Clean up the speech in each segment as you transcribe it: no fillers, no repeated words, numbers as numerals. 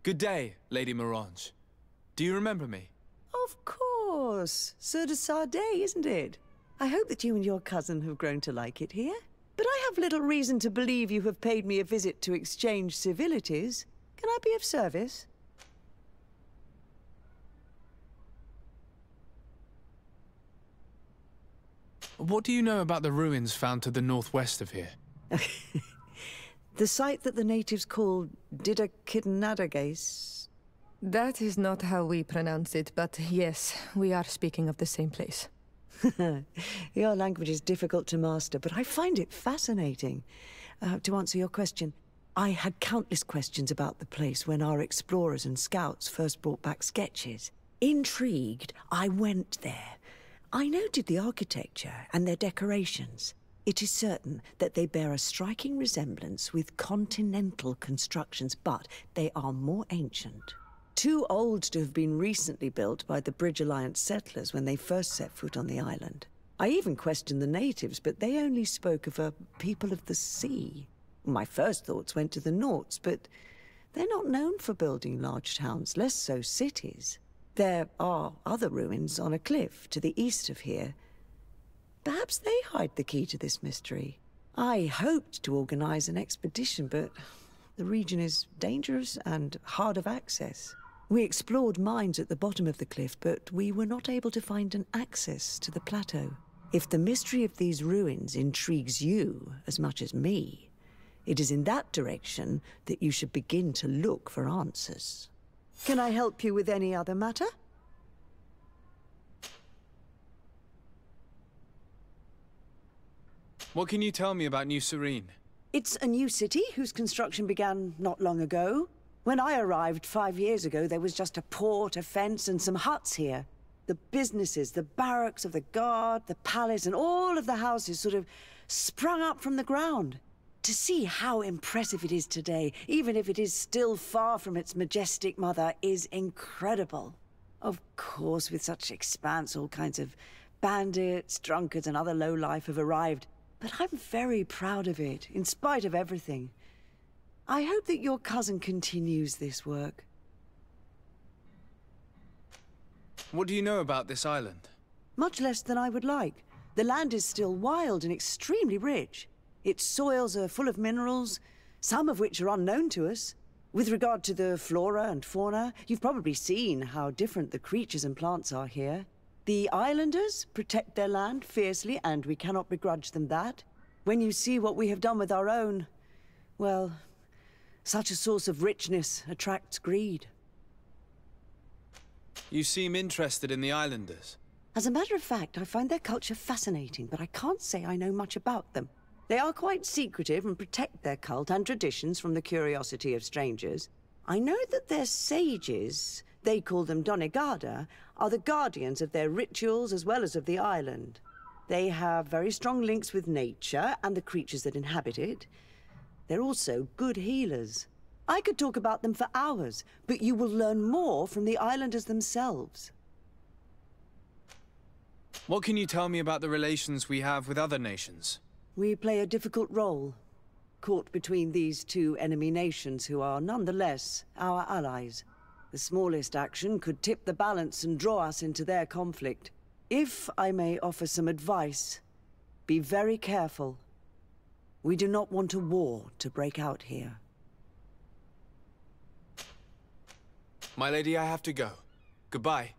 Good day, Lady Mirange. Do you remember me? Of course. Sardet, isn't it? I hope that you and your cousin have grown to like it here. But I have little reason to believe you have paid me a visit to exchange civilities. Can I be of service? What do you know about the ruins found to the northwest of here? The site that the natives call Didakidnadagase. That is not how we pronounce it, but yes, we are speaking of the same place. Your language is difficult to master, but I find it fascinating. To answer your question, I had countless questions about the place when our explorers and scouts first brought back sketches. Intrigued, I went there. I noted the architecture and their decorations. It is certain that they bear a striking resemblance with continental constructions, but they are more ancient. Too old to have been recently built by the Bridge Alliance settlers when they first set foot on the island. I even questioned the natives, but they only spoke of a people of the sea. My first thoughts went to the Nauts, but they're not known for building large towns, less so cities. There are other ruins on a cliff to the east of here. Perhaps they hide the key to this mystery. I hoped to organize an expedition, but the region is dangerous and hard of access. We explored mines at the bottom of the cliff, but we were not able to find an access to the plateau. If the mystery of these ruins intrigues you as much as me, it is in that direction that you should begin to look for answers. Can I help you with any other matter? What can you tell me about New Serene? It's a new city whose construction began not long ago. When I arrived 5 years ago, there was just a port, a fence, and some huts here. The businesses, the barracks of the guard, the palace, and all of the houses sort of sprung up from the ground. To see how impressive it is today, even if it is still far from its majestic mother, is incredible. Of course, with such expanse, all kinds of bandits, drunkards, and other lowlife have arrived. But I'm very proud of it, in spite of everything. I hope that your cousin continues this work. What do you know about this island? Much less than I would like. The land is still wild and extremely rich. Its soils are full of minerals, some of which are unknown to us. With regard to the flora and fauna, you've probably seen how different the creatures and plants are here. The islanders protect their land fiercely, and we cannot begrudge them that. When you see what we have done with our own, well, such a source of richness attracts greed. You seem interested in the islanders. As a matter of fact, I find their culture fascinating, but I can't say I know much about them. They are quite secretive and protect their cult and traditions from the curiosity of strangers. I know that their sages, they call them Donegada, are the guardians of their rituals as well as of the island. They have very strong links with nature and the creatures that inhabit it. They're also good healers. I could talk about them for hours, but you will learn more from the islanders themselves. What can you tell me about the relations we have with other nations? We play a difficult role, caught between these two enemy nations who are nonetheless our allies. The smallest action could tip the balance and draw us into their conflict. If I may offer some advice, be very careful. We do not want a war to break out here. My lady, I have to go. Goodbye.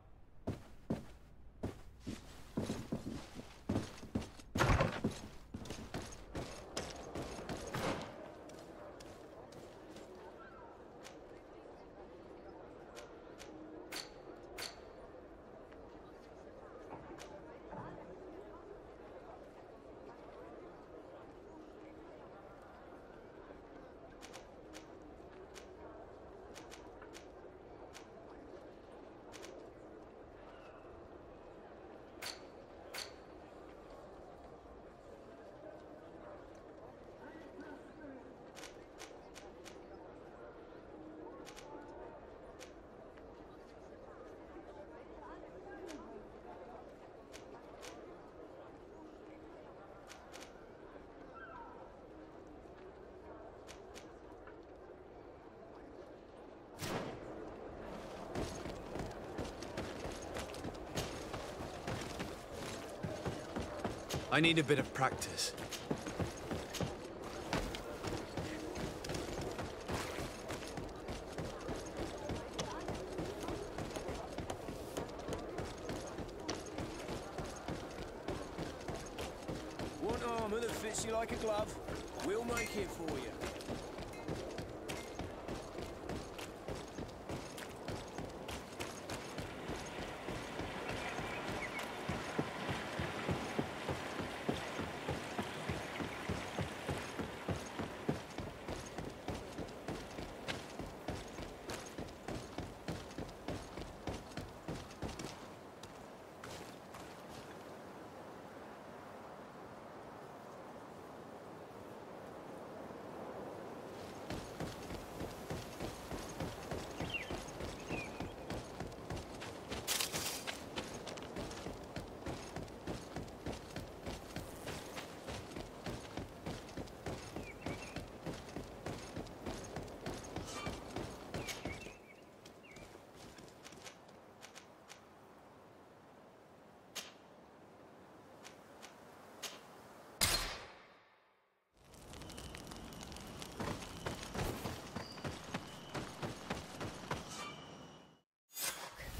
I need a bit of practice. Want armor that fits you like a glove? We'll make it for you.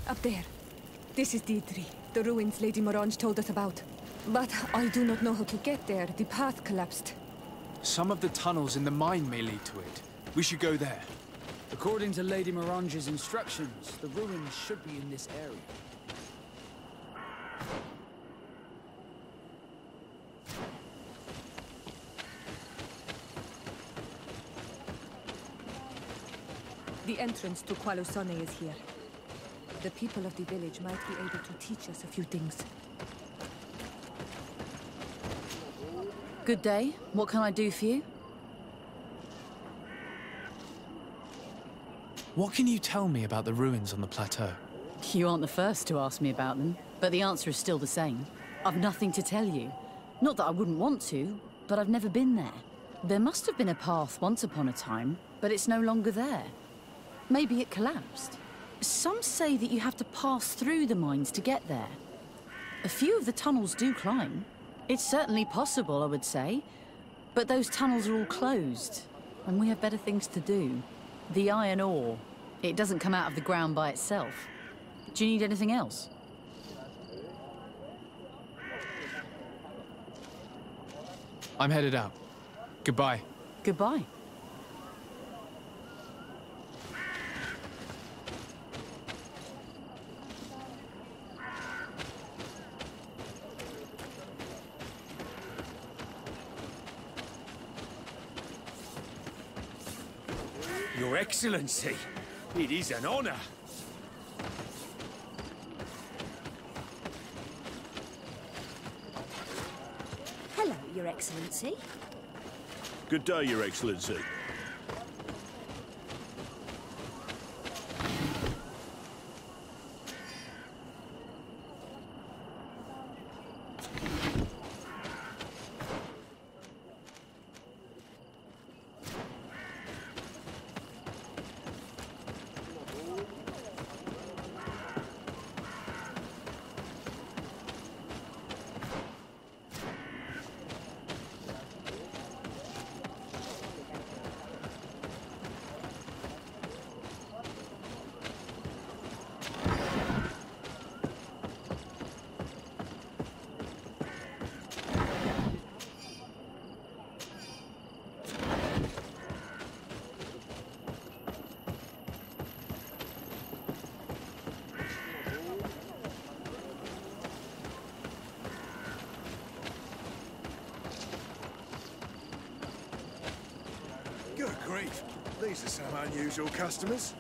Up there. This is D3, the ruins Lady Morange told us about. But I do not know how to get there. The path collapsed. Some of the tunnels in the mine may lead to it. We should go there. According to Lady Morange's instructions, the ruins should be in this area. The entrance to Qualusone is here. The people of the village might be able to teach us a few things. Good day. What can I do for you? What can you tell me about the ruins on the plateau? You aren't the first to ask me about them, but the answer is still the same. I've nothing to tell you. Not that I wouldn't want to, but I've never been there. There must have been a path once upon a time, but it's no longer there. Maybe it collapsed. Some say that you have to pass through the mines to get there. A few of the tunnels do climb. It's certainly possible, I would say. But those tunnels are all closed, and we have better things to do. The iron ore, it doesn't come out of the ground by itself. Do you need anything else? I'm headed out. Goodbye. Goodbye. Your Excellency, it is an honor. Hello, Your Excellency. Good day, Your Excellency. Good grief, these are some unusual customers.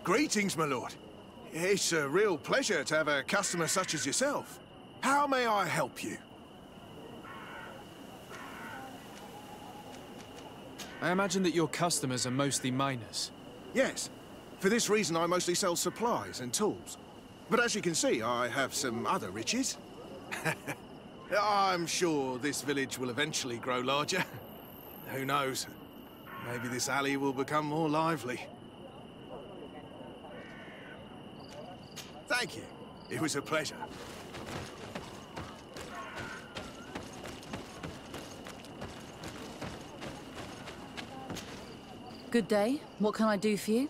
Greetings, my lord. It's a real pleasure to have a customer such as yourself. How may I help you? I imagine that your customers are mostly miners. Yes. For this reason, I mostly sell supplies and tools. But as you can see, I have some other riches. I'm sure this village will eventually grow larger. Who knows? Maybe this alley will become more lively. Thank you. It was a pleasure. Good day. What can I do for you?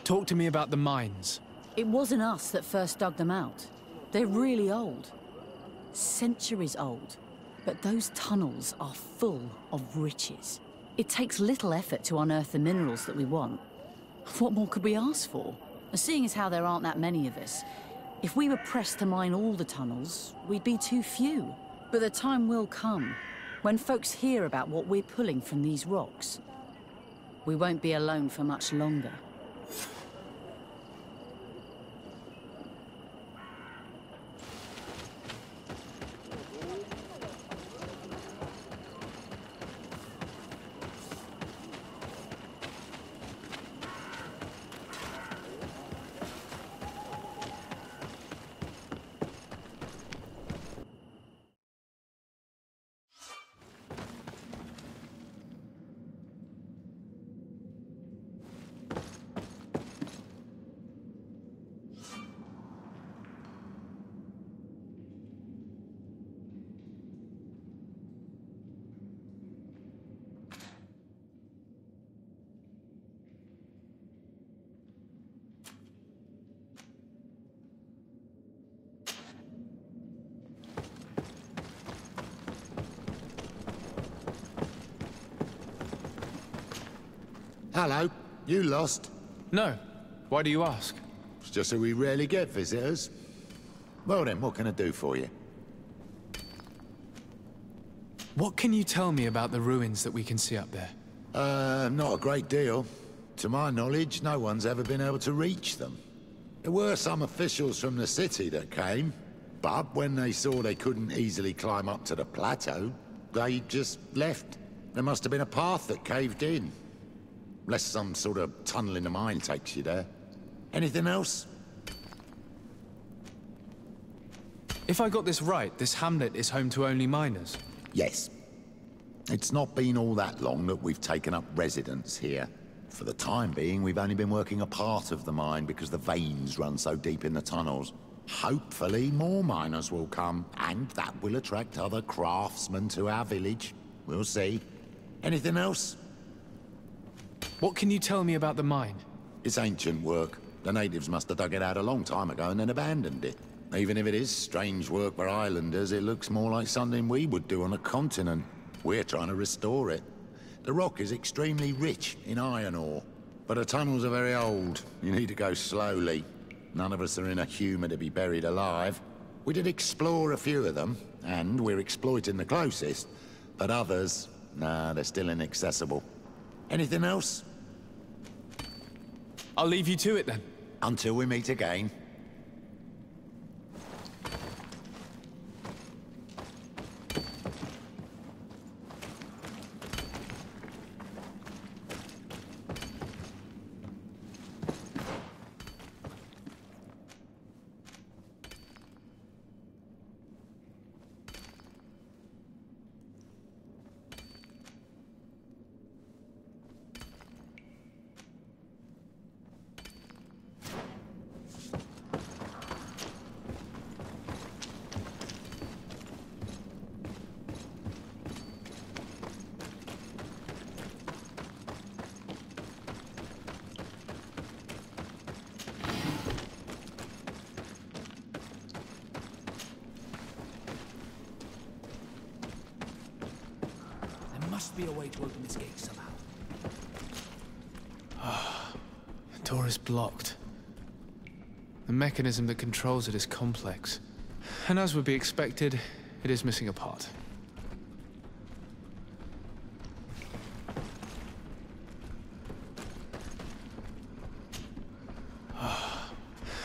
Talk to me about the mines. It wasn't us that first dug them out. They're really old. Centuries old. But those tunnels are full of riches. It takes little effort to unearth the minerals that we want. What more could we ask for? Seeing as how there aren't that many of us, if we were pressed to mine all the tunnels, we'd be too few. But the time will come, when folks hear about what we're pulling from these rocks. We won't be alone for much longer. Hello. You lost? No. Why do you ask? It's just that we rarely get visitors. Well then, what can I do for you? What can you tell me about the ruins that we can see up there? Not a great deal. To my knowledge, no one's ever been able to reach them. There were some officials from the city that came, but when they saw they couldn't easily climb up to the plateau, they just left. There must have been a path that caved in. Unless some sort of tunnel in the mine takes you there. Anything else? If I got this right, this hamlet is home to only miners. Yes. It's not been all that long that we've taken up residence here. For the time being, we've only been working a part of the mine because the veins run so deep in the tunnels. Hopefully, more miners will come, and that will attract other craftsmen to our village. We'll see. Anything else? What can you tell me about the mine? It's ancient work. The natives must have dug it out a long time ago and then abandoned it. Even if it is strange work for islanders, it looks more like something we would do on a continent. We're trying to restore it. The rock is extremely rich in iron ore, but the tunnels are very old. You need to go slowly. None of us are in a humour to be buried alive. We did explore a few of them, and we're exploiting the closest. But others, nah, they're still inaccessible. Anything else? I'll leave you to it then. Until we meet again. Must be a way to open this gate somehow. The door is blocked. The mechanism that controls it is complex. And as would be expected, it is missing a part.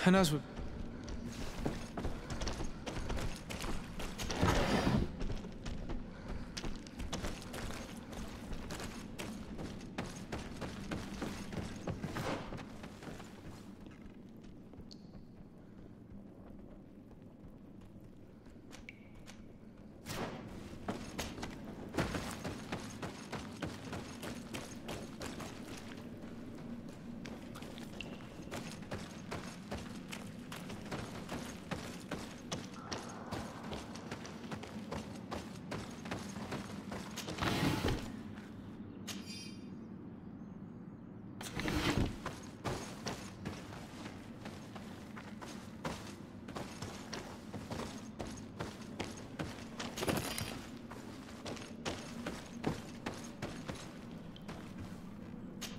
And as would...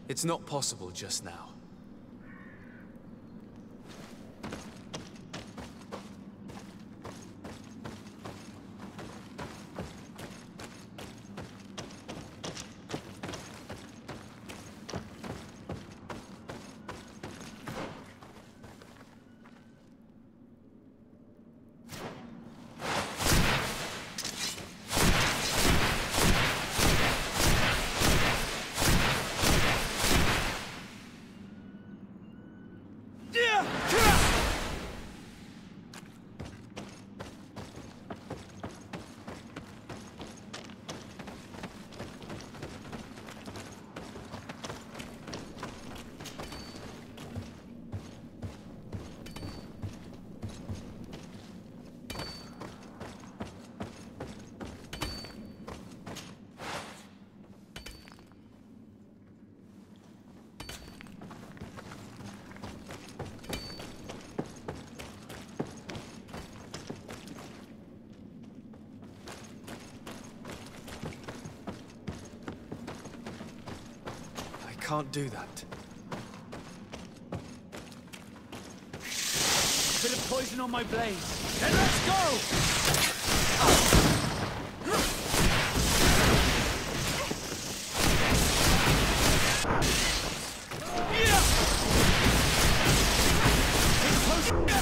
It's not possible just now. Can't do that. Bit of poison on my blade. Then let's go!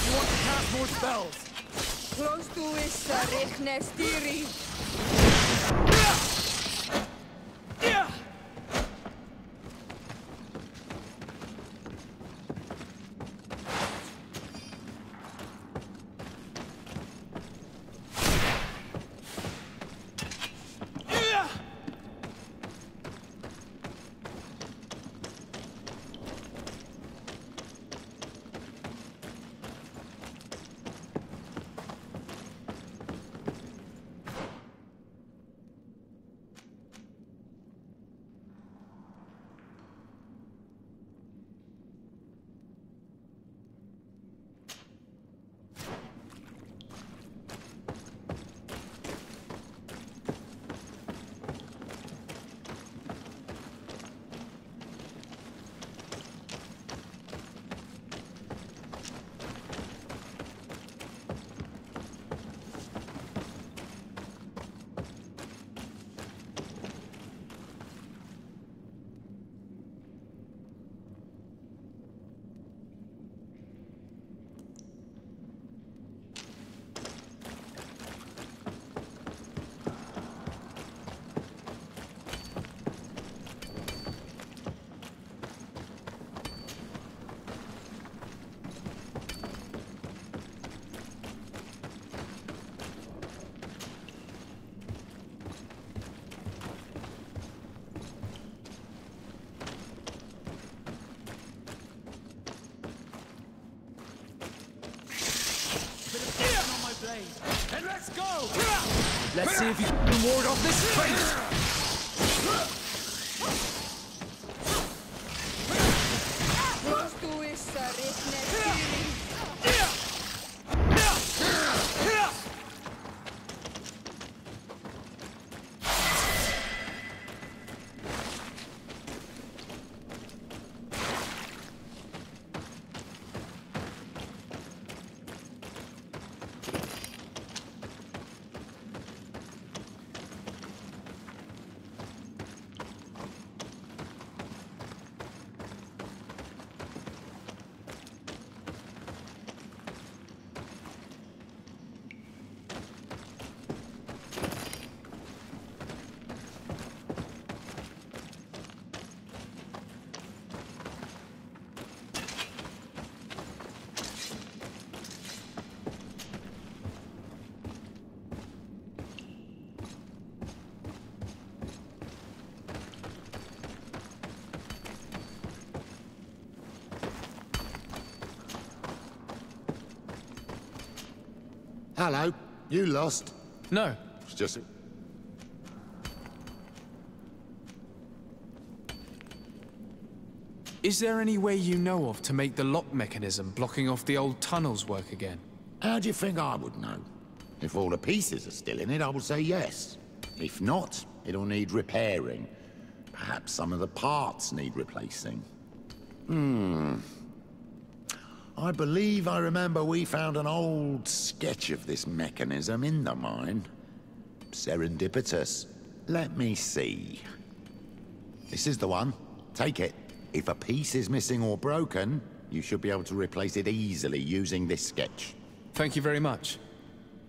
You want to cast more spells? Close to Serene. And let's go! Let's see if you can ward off this fate! Close to Serene. Hello, you lost? No. It's just... Is there any way you know of to make the lock mechanism blocking off the old tunnels work again? How do you think I would know? If all the pieces are still in it, I will say yes. If not, it'll need repairing. Perhaps some of the parts need replacing. I believe I remember we found an old sketch of this mechanism in the mine. Serendipitous. Let me see. This is the one. Take it. If a piece is missing or broken, you should be able to replace it easily using this sketch. Thank you very much.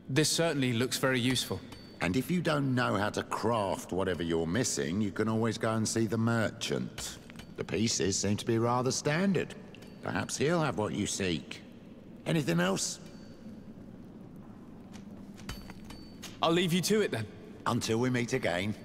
This certainly looks very useful. And if you don't know how to craft whatever you're missing, you can always go and see the merchant. The pieces seem to be rather standard. Perhaps he'll have what you seek. Anything else? I'll leave you to it then. Until we meet again.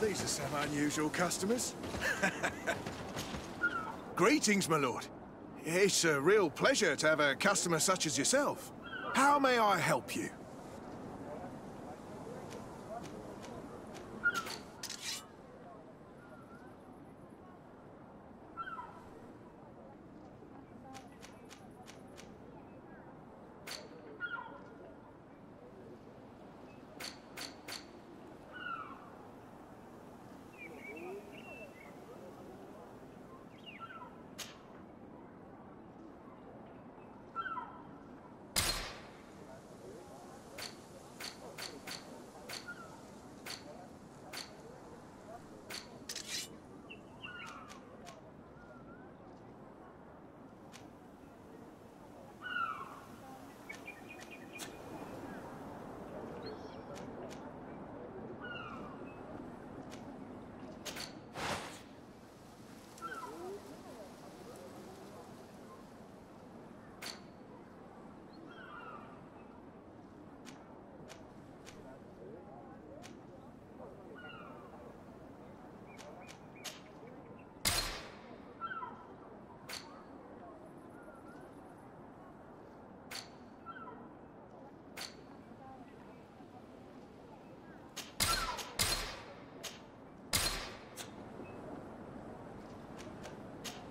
These are some unusual customers. Greetings, my lord. It's a real pleasure to have a customer such as yourself. How may I help you?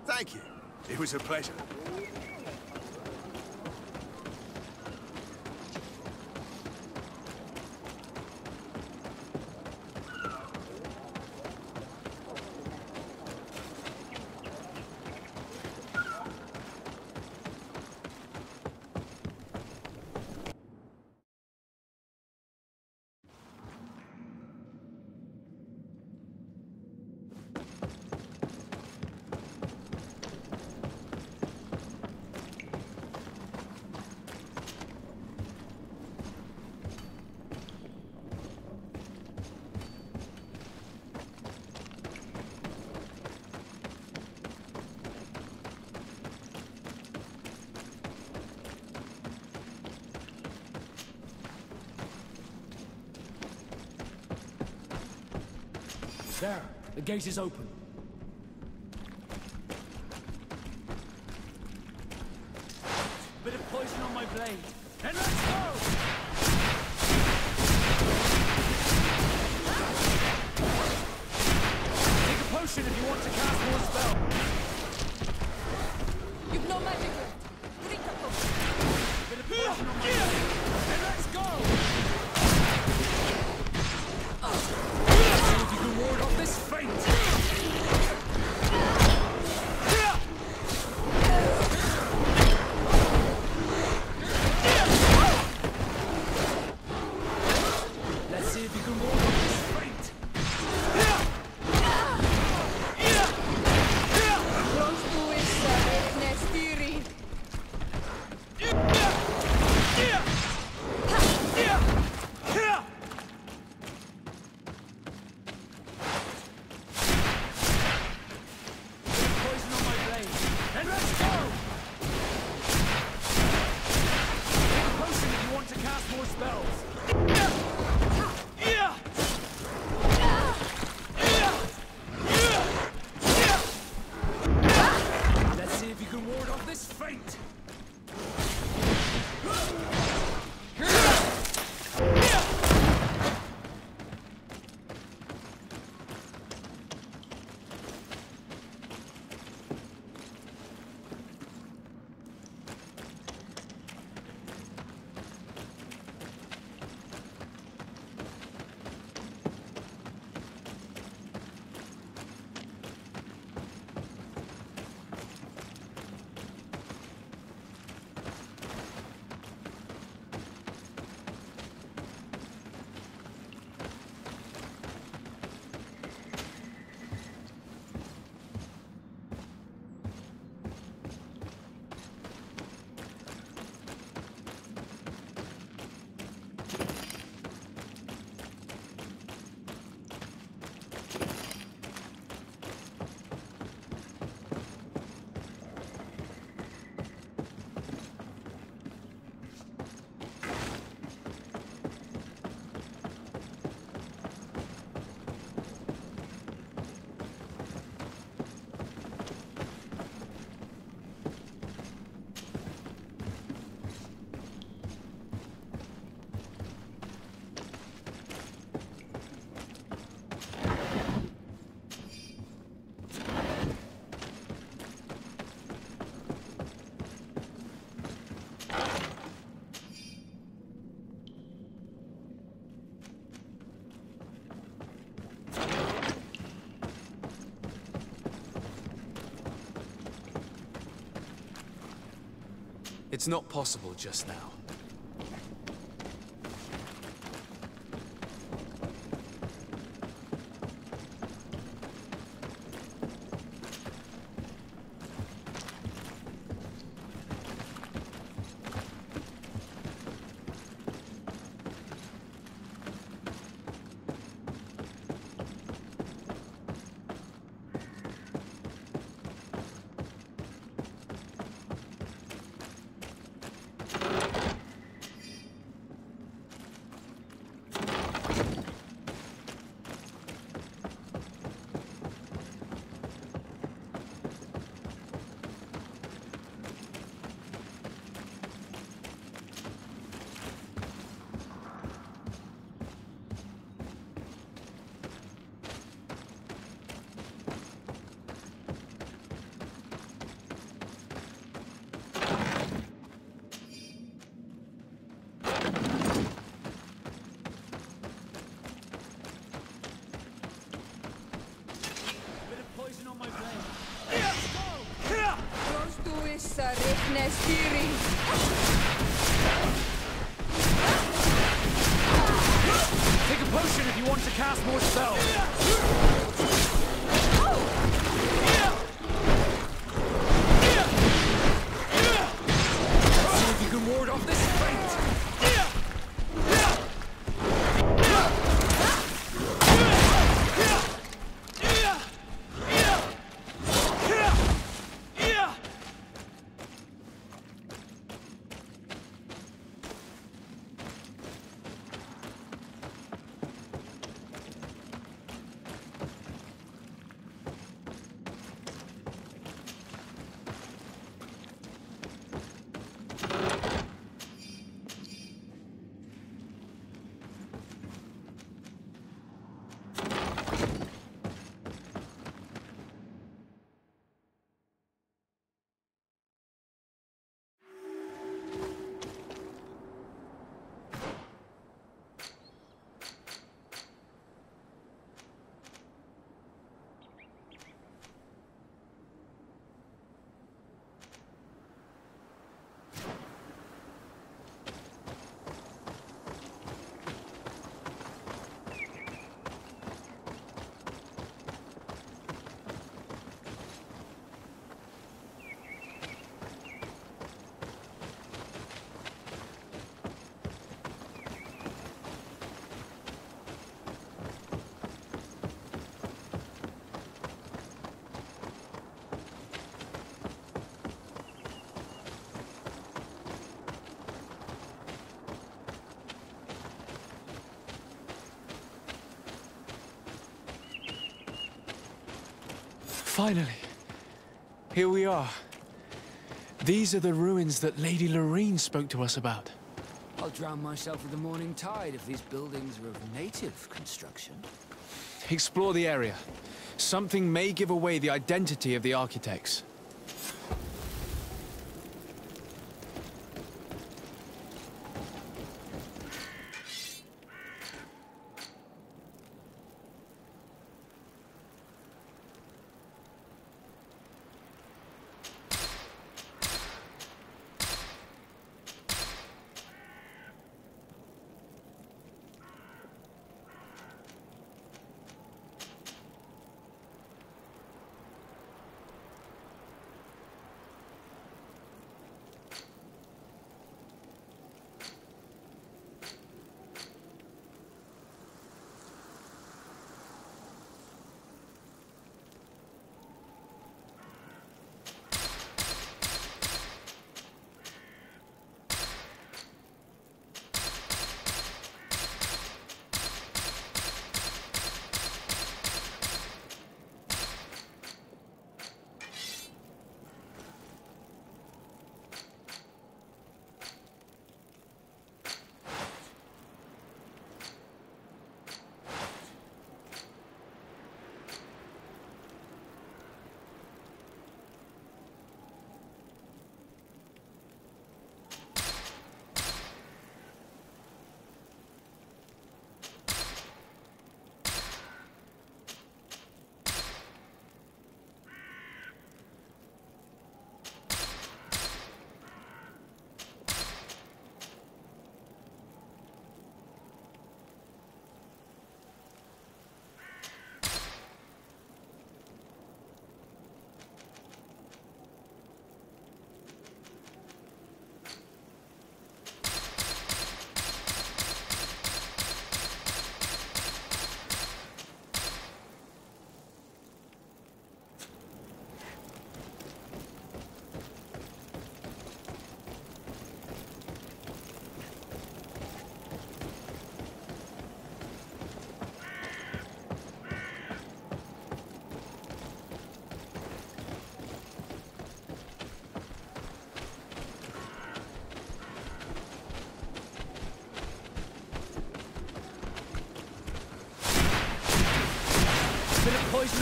Thank you. It was a pleasure. There, the gate is open. Bit of poison on my blade. And let's go! Take a potion if you want to cast more spell. You've no magic left. Drink a potion. Bit of poison on my blade. And let's go! See if you can ward off this fate! It's not possible just now. Take a potion if you want to cast more spells. See if you can ward off this fight. Finally. Here we are. These are the ruins that Lady Lorene spoke to us about. I'll drown myself with the morning tide if these buildings are of native construction. Explore the area. Something may give away the identity of the architects.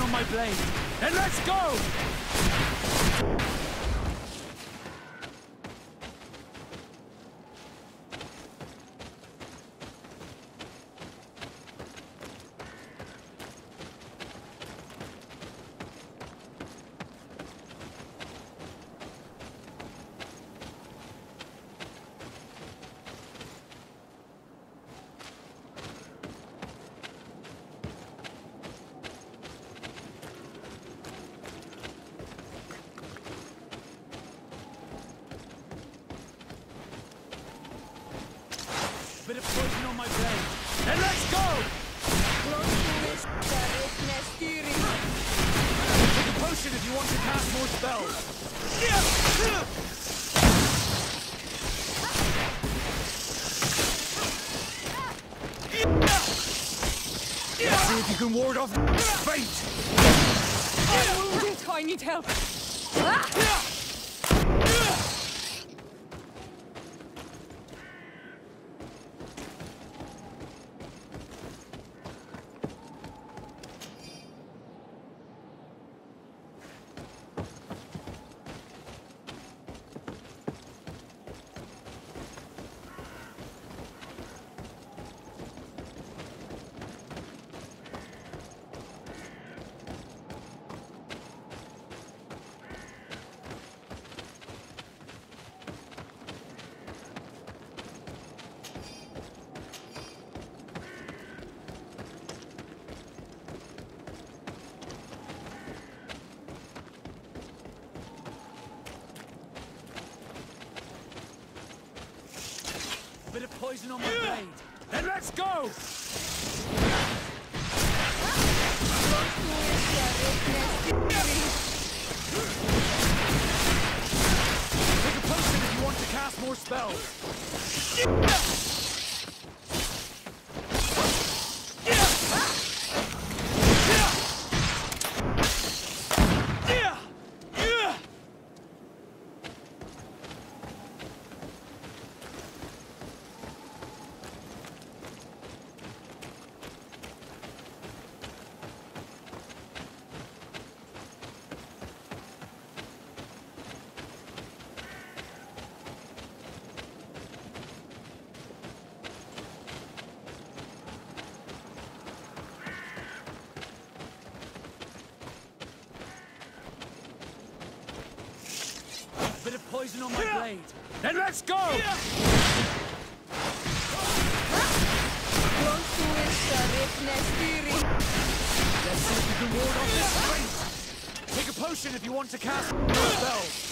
on my blade. Then let's go! Bit of poison on my blade. Then let's go! Take a potion if you want to cast more spells. See if you can ward off fate. I'm wounded. I need help. Bit of poison on my blade. Then let's go! Take a potion if you want to cast more spells. Bit of poison on my blade. Then let's go! Let's see if you can ward off this fate. Take a potion if you want to cast more spells.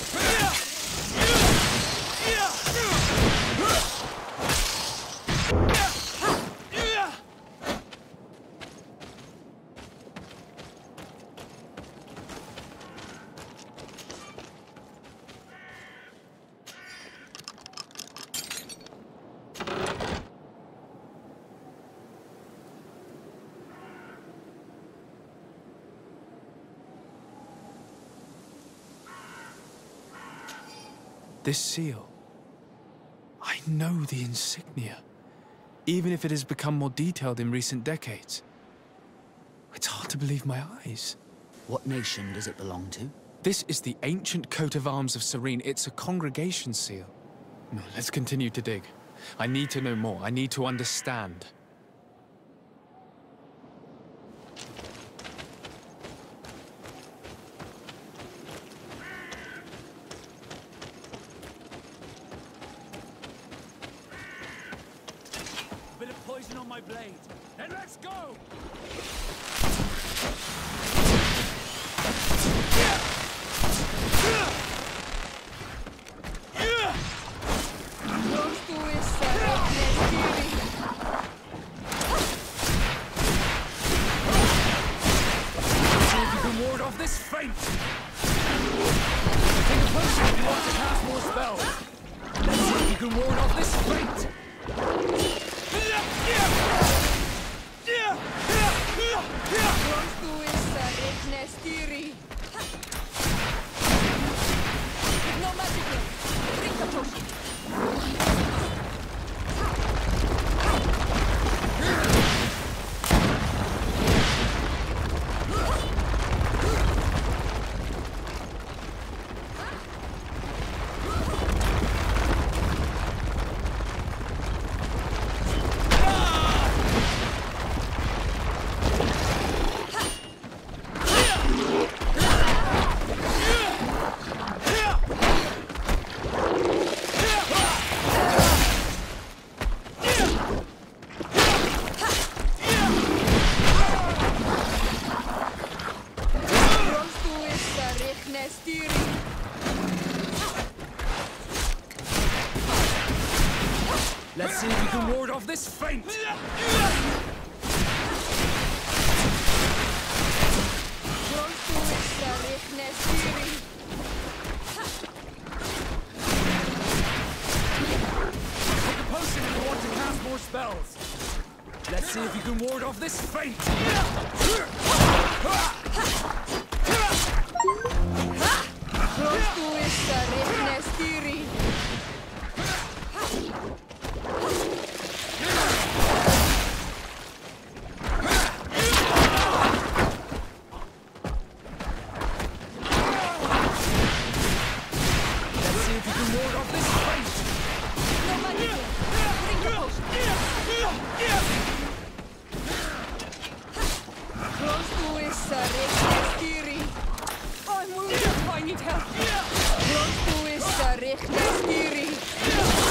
This seal. I know the insignia, even if it has become more detailed in recent decades. It's hard to believe my eyes. What nation does it belong to? This is the ancient coat of arms of Serene. It's a congregation seal. No, let's continue to dig. I need to know more. I need to understand. Bit of poison on my blade. Then let's go! Ward off this fate! Take a potion if you want to cast more spells. Let's see if you can ward off this fate! No magic. Drink the potion. Let's see if you can ward off this feint! Take a potion if you want to cast more spells. Let's see if you can ward off this feint!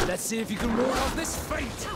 Let's see if you can ward off this fate!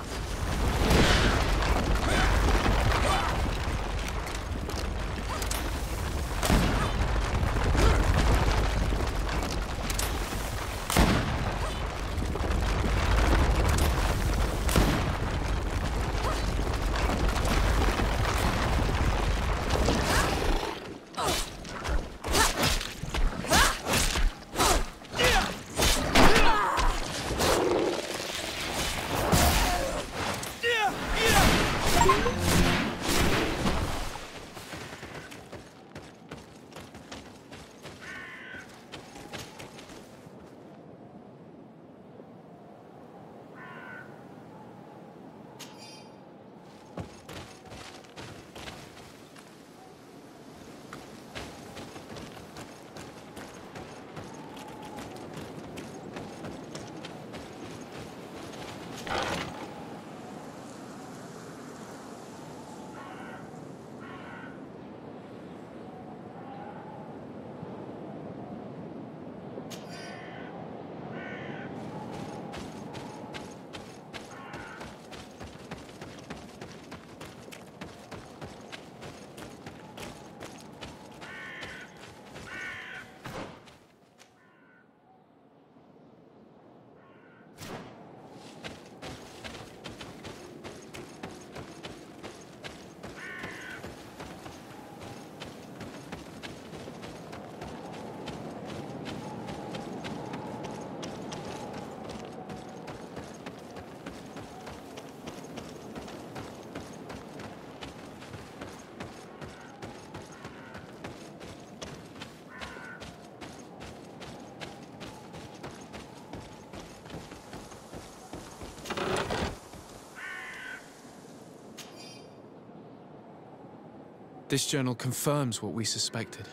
This journal confirms what we suspected.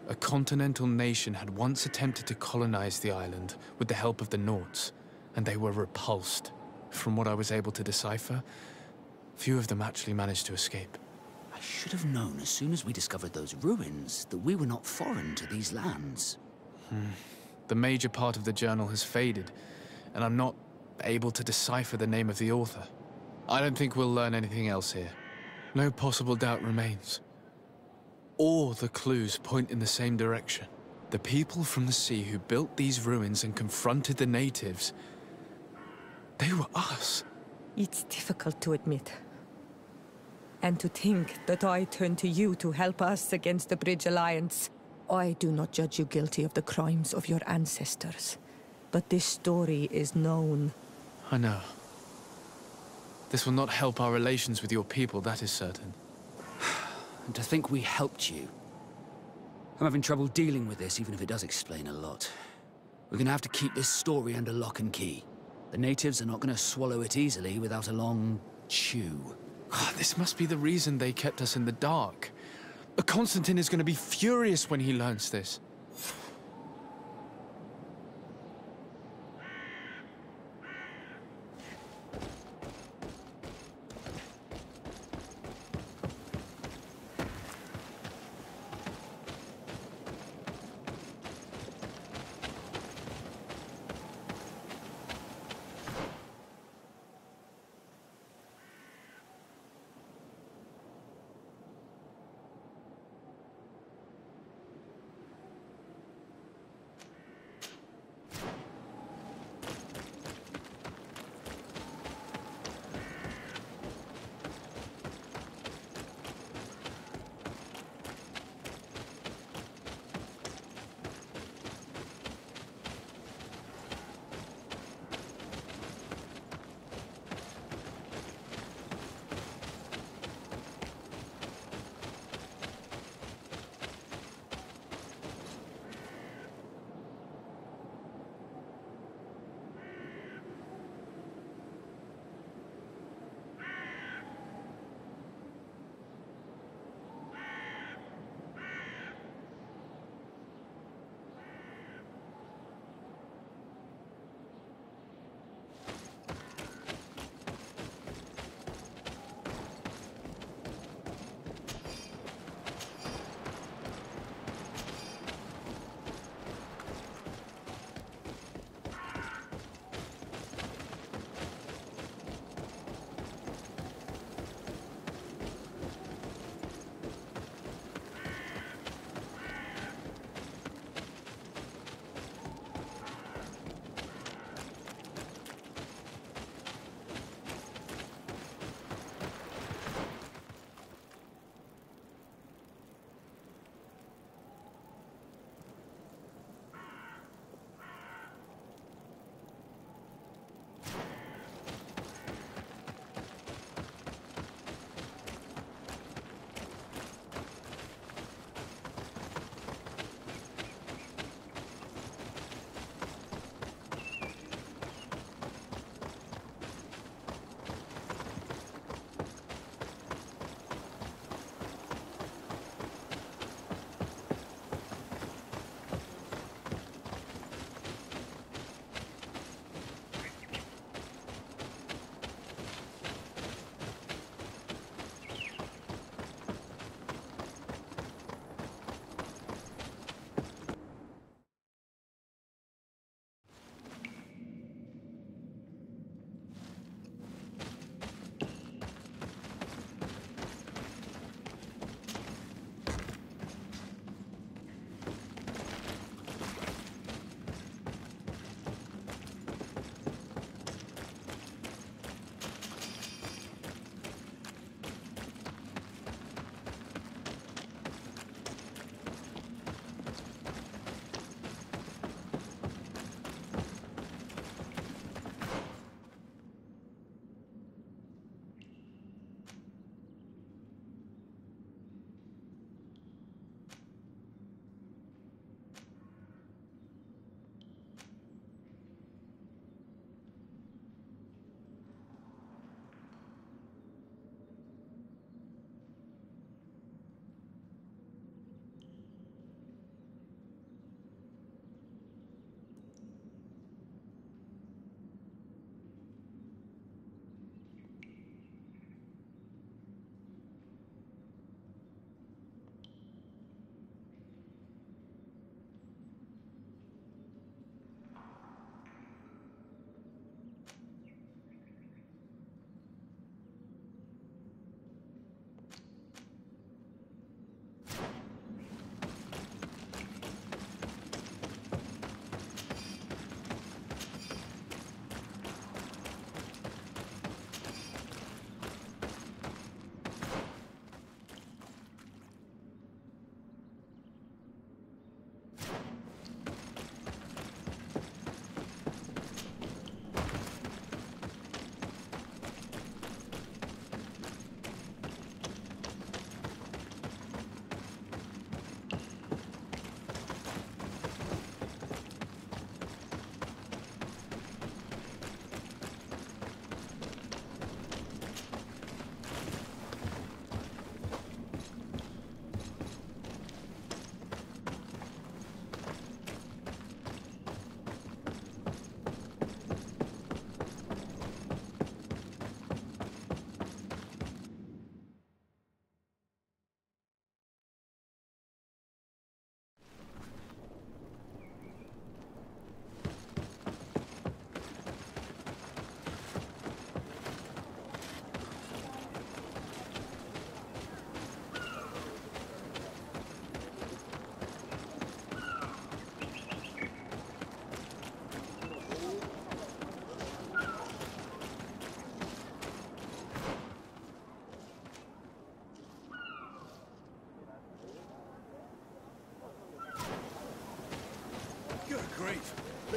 A continental nation had once attempted to colonize the island with the help of the Nauts, and they were repulsed. From what I was able to decipher, few of them actually managed to escape. I should have known as soon as we discovered those ruins that we were not foreign to these lands. The major part of the journal has faded, and I'm not able to decipher the name of the author. I don't think we'll learn anything else here. No possible doubt remains. All the clues point in the same direction. The people from the sea who built these ruins and confronted the natives, they were us. It's difficult to admit. And to think that I turn to you to help us against the Bridge Alliance. I do not judge you guilty of the crimes of your ancestors. But this story is known. I know. This will not help our relations with your people, that is certain. And to think we helped you. I'm having trouble dealing with this, even if it does explain a lot. We're gonna have to keep this story under lock and key. The natives are not gonna swallow it easily without a long chew. This must be the reason they kept us in the dark. Constantin is gonna be furious when he learns this.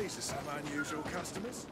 These are some unusual customers.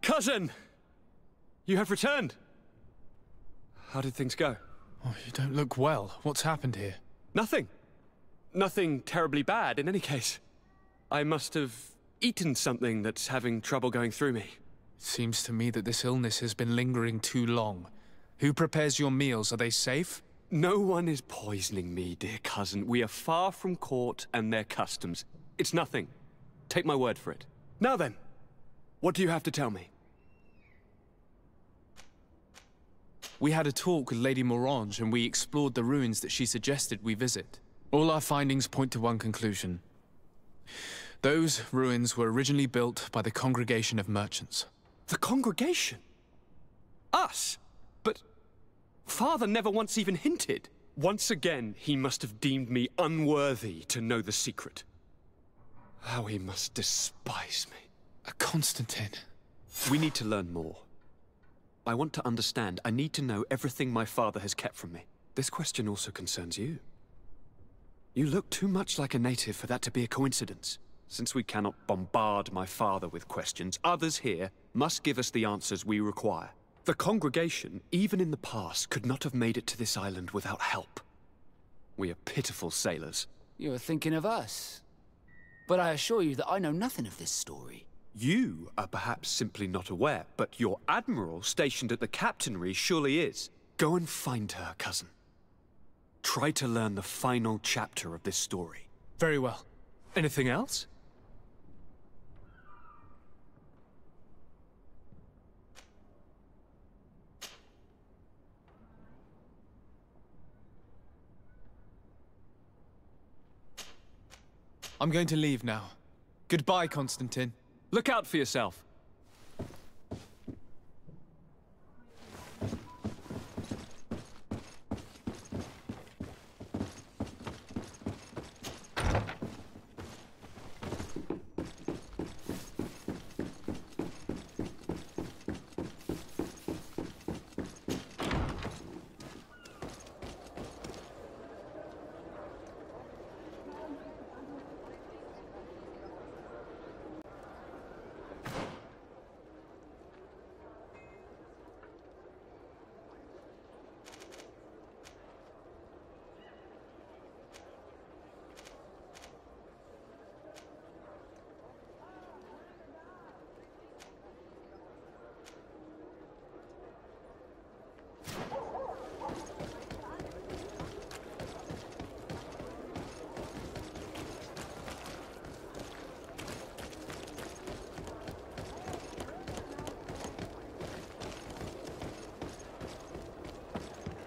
Cousin! You have returned. How did things go? Oh, you don't look well. What's happened here? Nothing. Nothing terribly bad, in any case. I must have eaten something that's having trouble going through me. It seems to me that this illness has been lingering too long. Who prepares your meals? Are they safe? No one is poisoning me, dear cousin. We are far from court and their customs. It's nothing. Take my word for it. Now then, what do you have to tell me? We had a talk with Lady Morange and we explored the ruins that she suggested we visit. All our findings point to one conclusion. Those ruins were originally built by the Congregation of Merchants. The Congregation? Us? But Father never once even hinted. Once again, he must have deemed me unworthy to know the secret. How he must despise me. Constantin. We need to learn more. I want to understand. I need to know everything my father has kept from me. This question also concerns you. You look too much like a native for that to be a coincidence. Since we cannot bombard my father with questions, others here must give us the answers we require. The congregation, even in the past, could not have made it to this island without help. We are pitiful sailors. You are thinking of us. But I assure you that I know nothing of this story. You are perhaps simply not aware, but your admiral stationed at the captainry surely is. Go and find her, cousin. Try to learn the final chapter of this story. Very well. Anything else? I'm going to leave now. Goodbye, Constantin. Look out for yourself.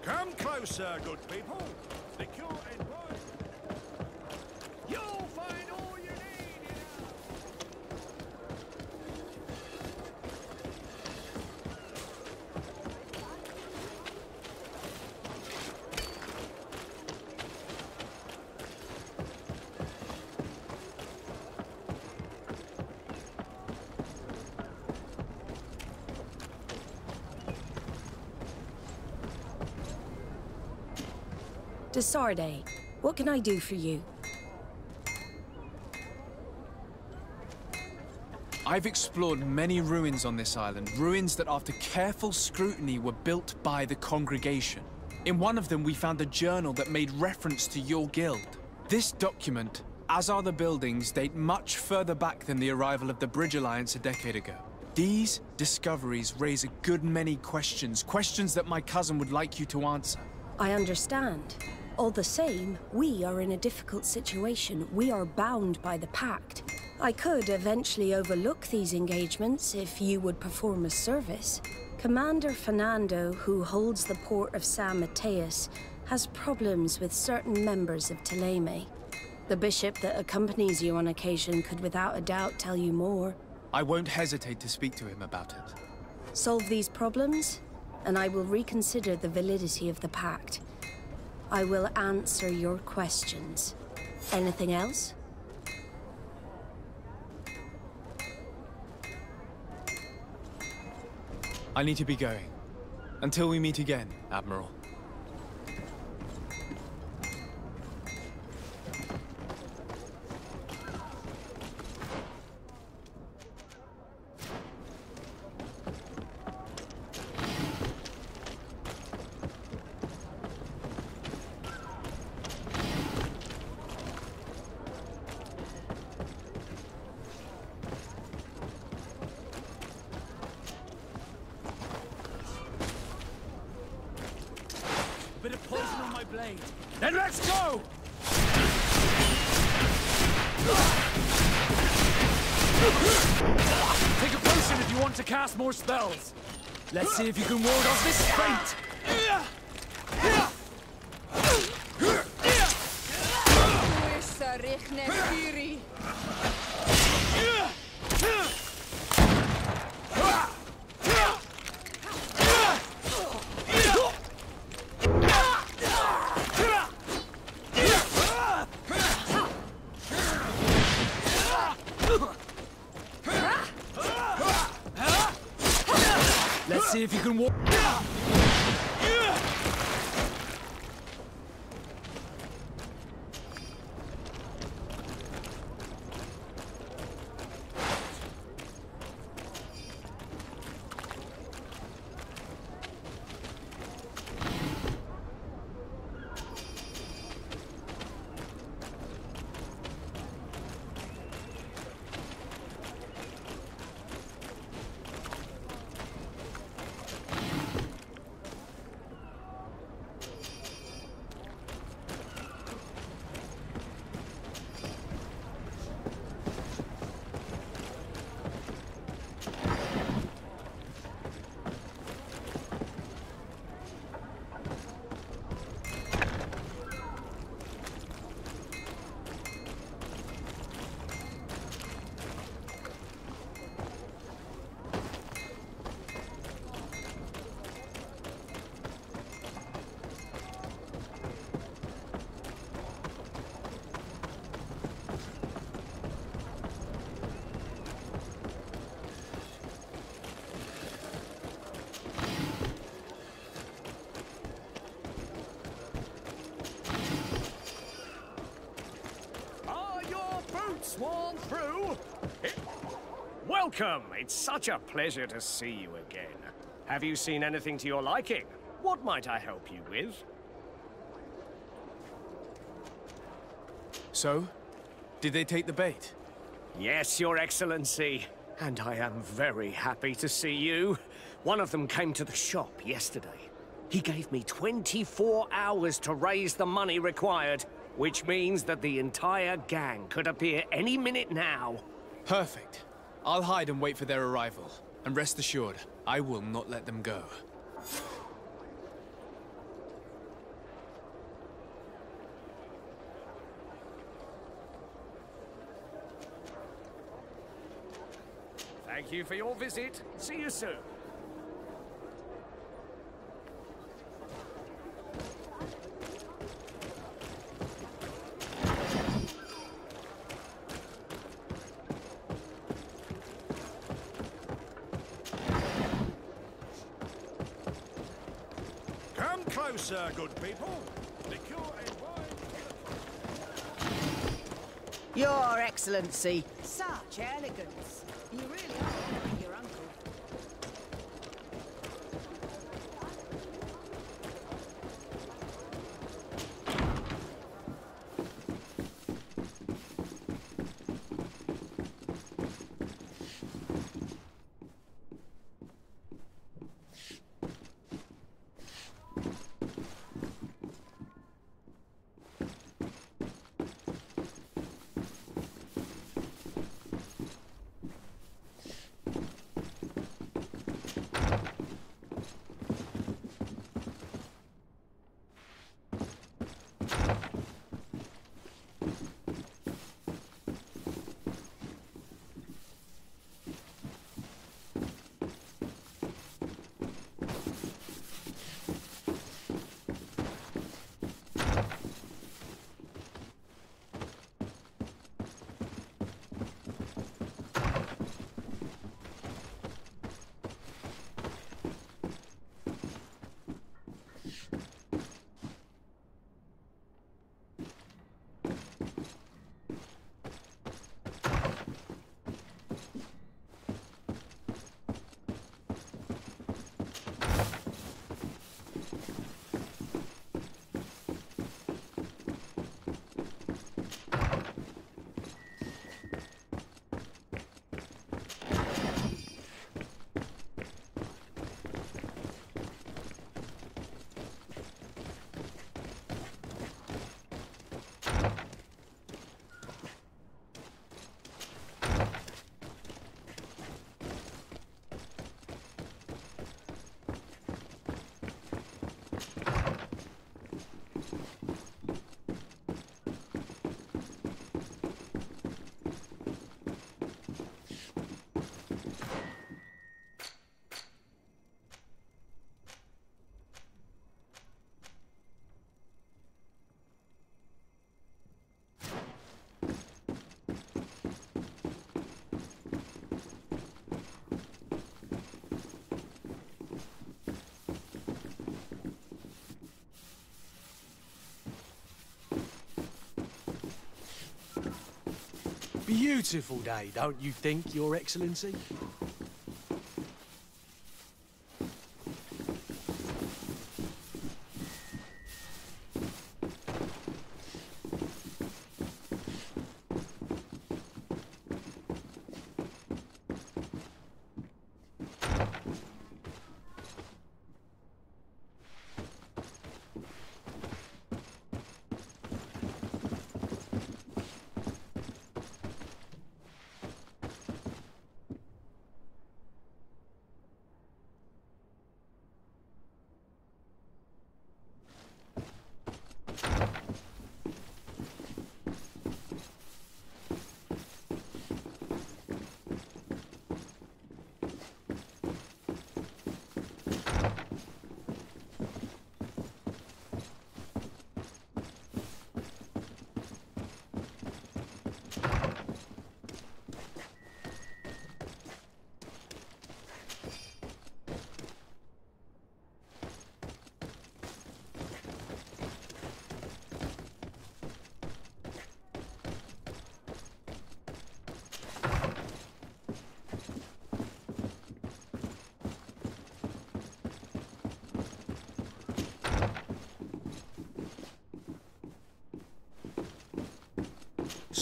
Come closer, good people. Secure and wide. You'll find all you need here. To Sardet. What can I do for you? I've explored many ruins on this island, ruins that after careful scrutiny were built by the congregation. In one of them we found a journal that made reference to your guild. This document, as are the buildings, date much further back than the arrival of the Bridge Alliance a decade ago. These discoveries raise a good many questions, questions that my cousin would like you to answer. I understand. All the same, we are in a difficult situation. We are bound by the Pact. I could eventually overlook these engagements if you would perform a service. Commander Fernando, who holds the port of San Mateus, has problems with certain members of Teleme. The bishop that accompanies you on occasion could without a doubt tell you more. I won't hesitate to speak to him about it. Solve these problems, and I will reconsider the validity of the Pact. I will answer your questions. Anything else? I need to be going. Until we meet again, Admiral. Bit of poison on my blade. Then let's go! Take a potion if you want to cast more spells. Let's see if you can ward off this fate. Let's see if you can walk. Sworn through. Welcome. It's such a pleasure to see you again. Have you seen anything to your liking? What might I help you with? So, did they take the bait? Yes, Your Excellency. And I am very happy to see you. One of them came to the shop yesterday. He gave me 24 hours to raise the money required, which means that the entire gang could appear any minute now. Perfect. I'll hide and wait for their arrival. And rest assured, I will not let them go. Thank you for your visit. See you soon. Come closer, good people. Liqueur and wine. Your Excellency. Such elegance. You really are like your uncle. Beautiful day, don't you think, Your Excellency?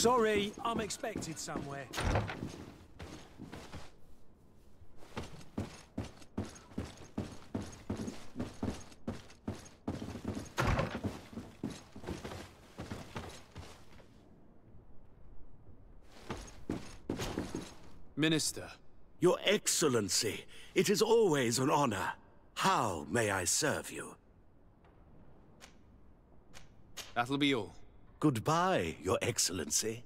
Sorry, I'm expected somewhere. Minister. Your Excellency, it is always an honor. How may I serve you? That'll be all. Goodbye, Your Excellency.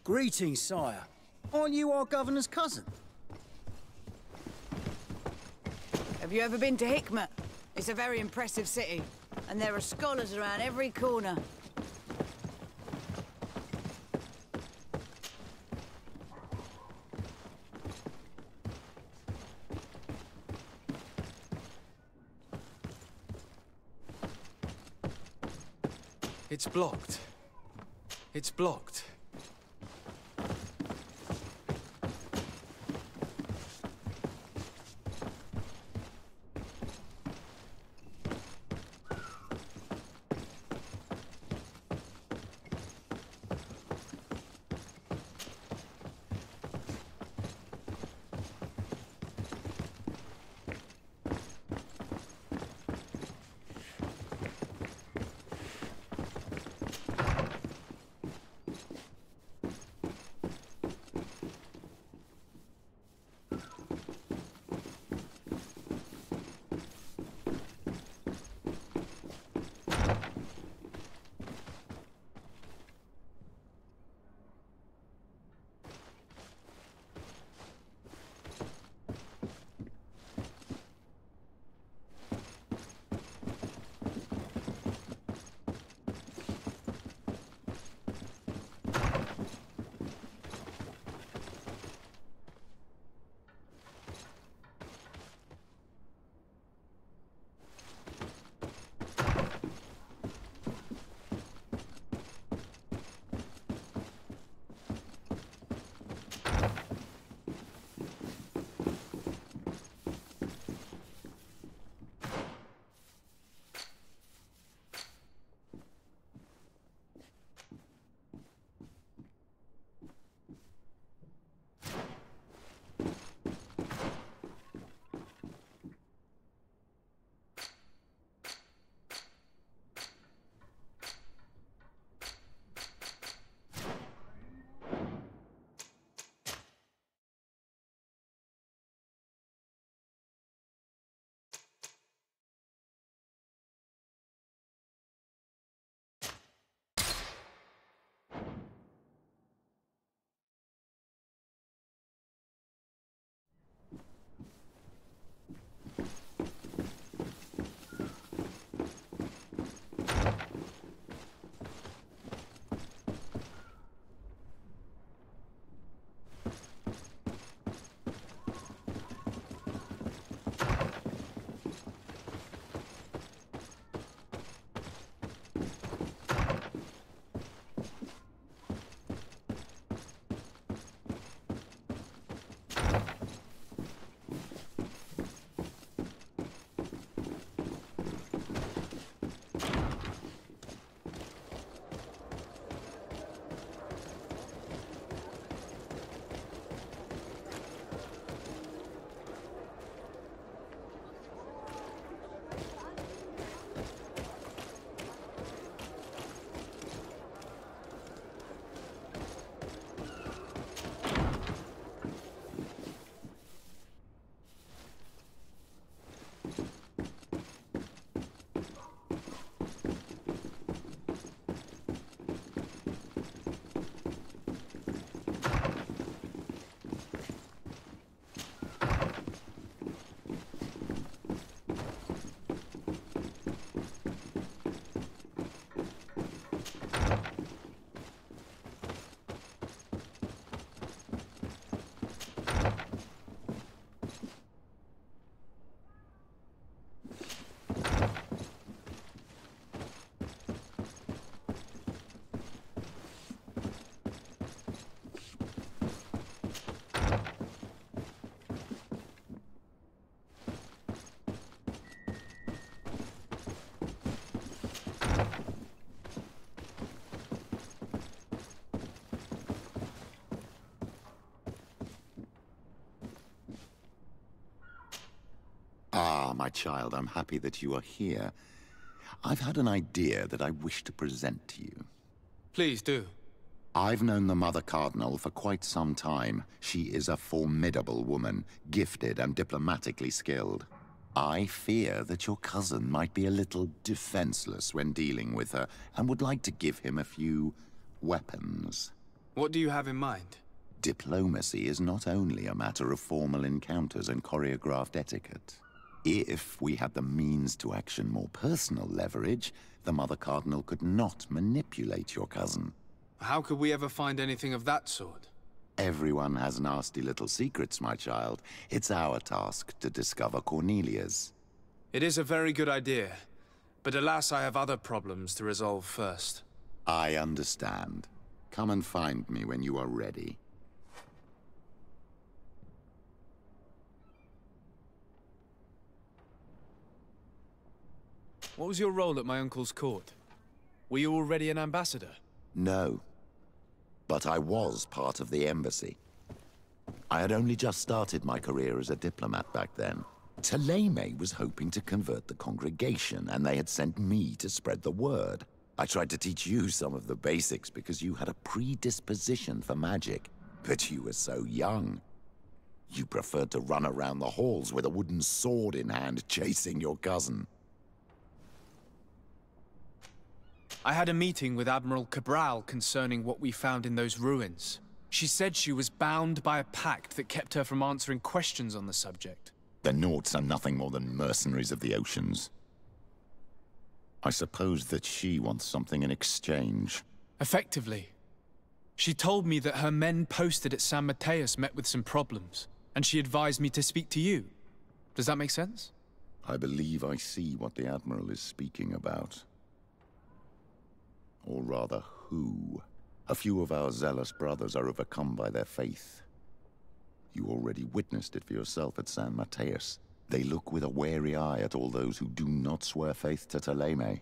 Greetings, sire. Aren't you our governor's cousin? Have you ever been to Hikmet? It's a very impressive city, and there are scholars around every corner. It's blocked. It's blocked. Ah, my child, I'm happy that you are here. I've had an idea that I wish to present to you. Please do. I've known the Mother Cardinal for quite some time. She is a formidable woman, gifted and diplomatically skilled. I fear that your cousin might be a little defenseless when dealing with her, and would like to give him a few weapons. What do you have in mind? Diplomacy is not only a matter of formal encounters and choreographed etiquette. If we had the means to action more personal leverage, the Mother Cardinal could not manipulate your cousin. How could we ever find anything of that sort? Everyone has nasty little secrets, my child. It's our task to discover Cornelia's. It is a very good idea, but alas, I have other problems to resolve first. I understand. Come and find me when you are ready. What was your role at my uncle's court? Were you already an ambassador? No. But I was part of the embassy. I had only just started my career as a diplomat back then. Taleme was hoping to convert the congregation, and they had sent me to spread the word. I tried to teach you some of the basics because you had a predisposition for magic, but you were so young. You preferred to run around the halls with a wooden sword in hand, chasing your cousin. I had a meeting with Admiral Cabral concerning what we found in those ruins. She said she was bound by a pact that kept her from answering questions on the subject. The Nauts are nothing more than mercenaries of the oceans. I suppose that she wants something in exchange. Effectively. She told me that her men posted at San Mateus met with some problems, and she advised me to speak to you. Does that make sense? I believe I see what the Admiral is speaking about. Or rather, who. A few of our zealous brothers are overcome by their faith. You already witnessed it for yourself at San Mateus. They look with a wary eye at all those who do not swear faith to Taleme,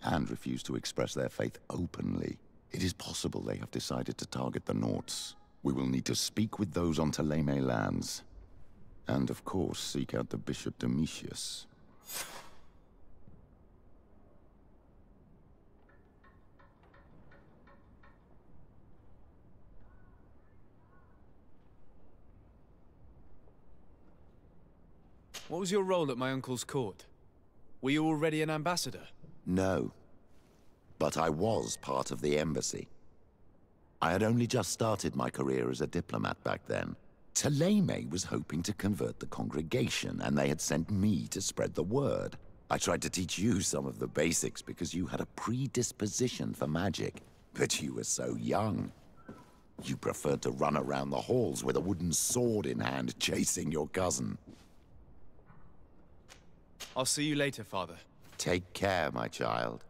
and refuse to express their faith openly. It is possible they have decided to target the Nauts. We will need to speak with those on Taleme lands, and of course seek out the Bishop Domitius. What was your role at my uncle's court? Were you already an ambassador? No. But I was part of the embassy. I had only just started my career as a diplomat back then. Taleme was hoping to convert the congregation, and they had sent me to spread the word. I tried to teach you some of the basics because you had a predisposition for magic, but you were so young. You preferred to run around the halls with a wooden sword in hand, chasing your cousin. I'll see you later, Father. Take care, my child.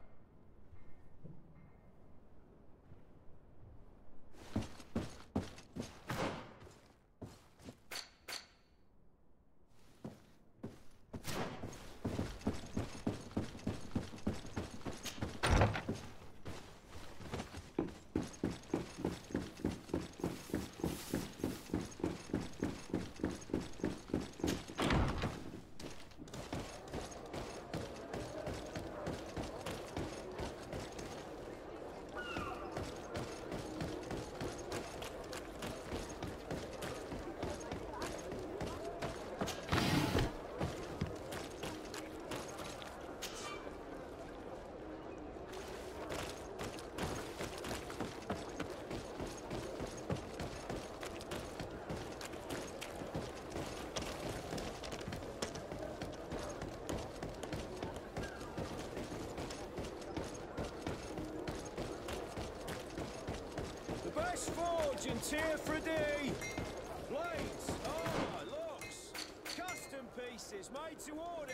Forge in Teer Fradee! Blades, armor, locks, custom pieces made to order!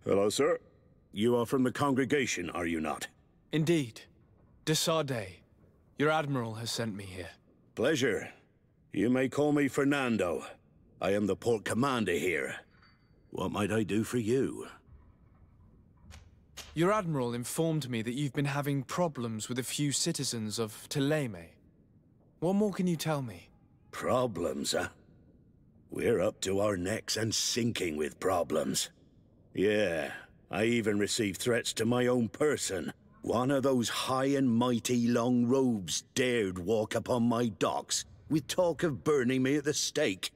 Hello, sir. You are from the congregation, are you not? Indeed. De Sardet. Your admiral has sent me here. Pleasure. You may call me Fernando. I am the port commander here. What might I do for you? Your admiral informed me that you've been having problems with a few citizens of Teleme. What more can you tell me? Problems, huh? We're up to our necks and sinking with problems. Yeah, I even received threats to my own person. One of those high and mighty long robes dared walk upon my docks with talk of burning me at the stake.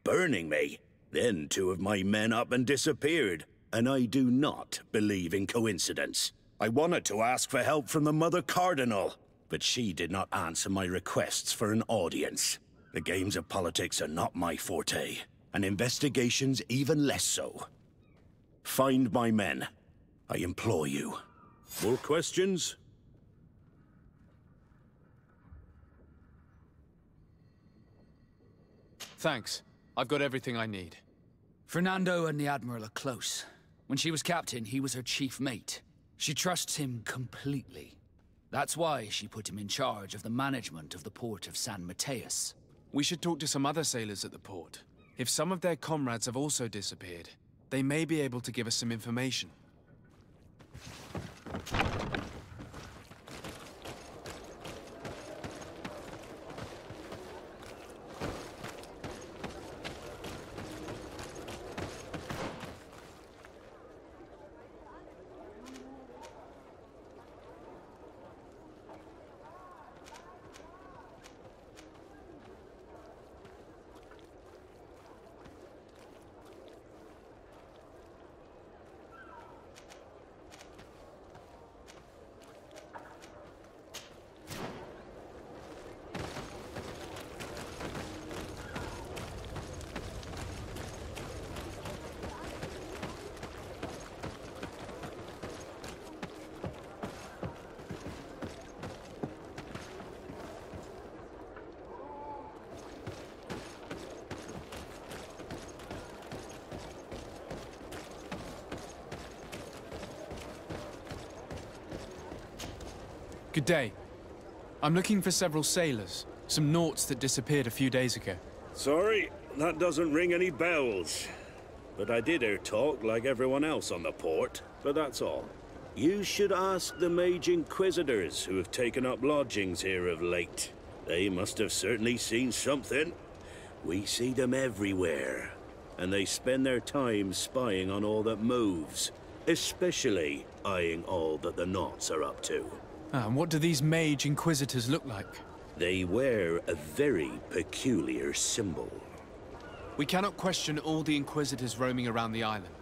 Burning me? Then 2 of my men up and disappeared, and I do not believe in coincidence. I wanted to ask for help from the Mother Cardinal, but she did not answer my requests for an audience. The games of politics are not my forte, and investigations even less so. Find my men. I implore you. More questions? Thanks. I've got everything I need. Fernando and the Admiral are close. When she was captain, he was her chief mate. She trusts him completely. That's why she put him in charge of the management of the port of San Mateus. We should talk to some other sailors at the port. If some of their comrades have also disappeared, they may be able to give us some information. Good day. I'm looking for several sailors. Some Nauts that disappeared a few days ago. Sorry, that doesn't ring any bells. But I did hear talk like everyone else on the port, but that's all. You should ask the Mage Inquisitors who have taken up lodgings here of late. They must have certainly seen something. We see them everywhere, and they spend their time spying on all that moves, especially eyeing all that the Nauts are up to. And what do these Mage Inquisitors look like? They wear a very peculiar symbol. We cannot question all the Inquisitors roaming around the island.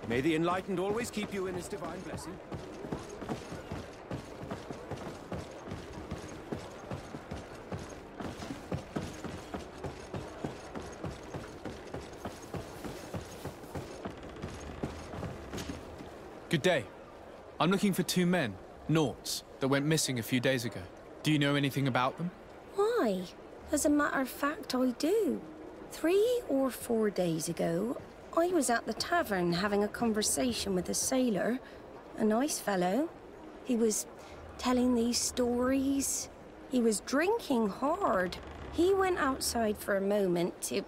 May the Enlightened always keep you in his divine blessing. Good day. I'm looking for 2 men, Nauts, that went missing a few days ago. Do you know anything about them? Why? As a matter of fact, I do. 3 or 4 days ago, I was at the tavern having a conversation with a sailor, a nice fellow. He was telling these stories. He was drinking hard. He went outside for a moment to...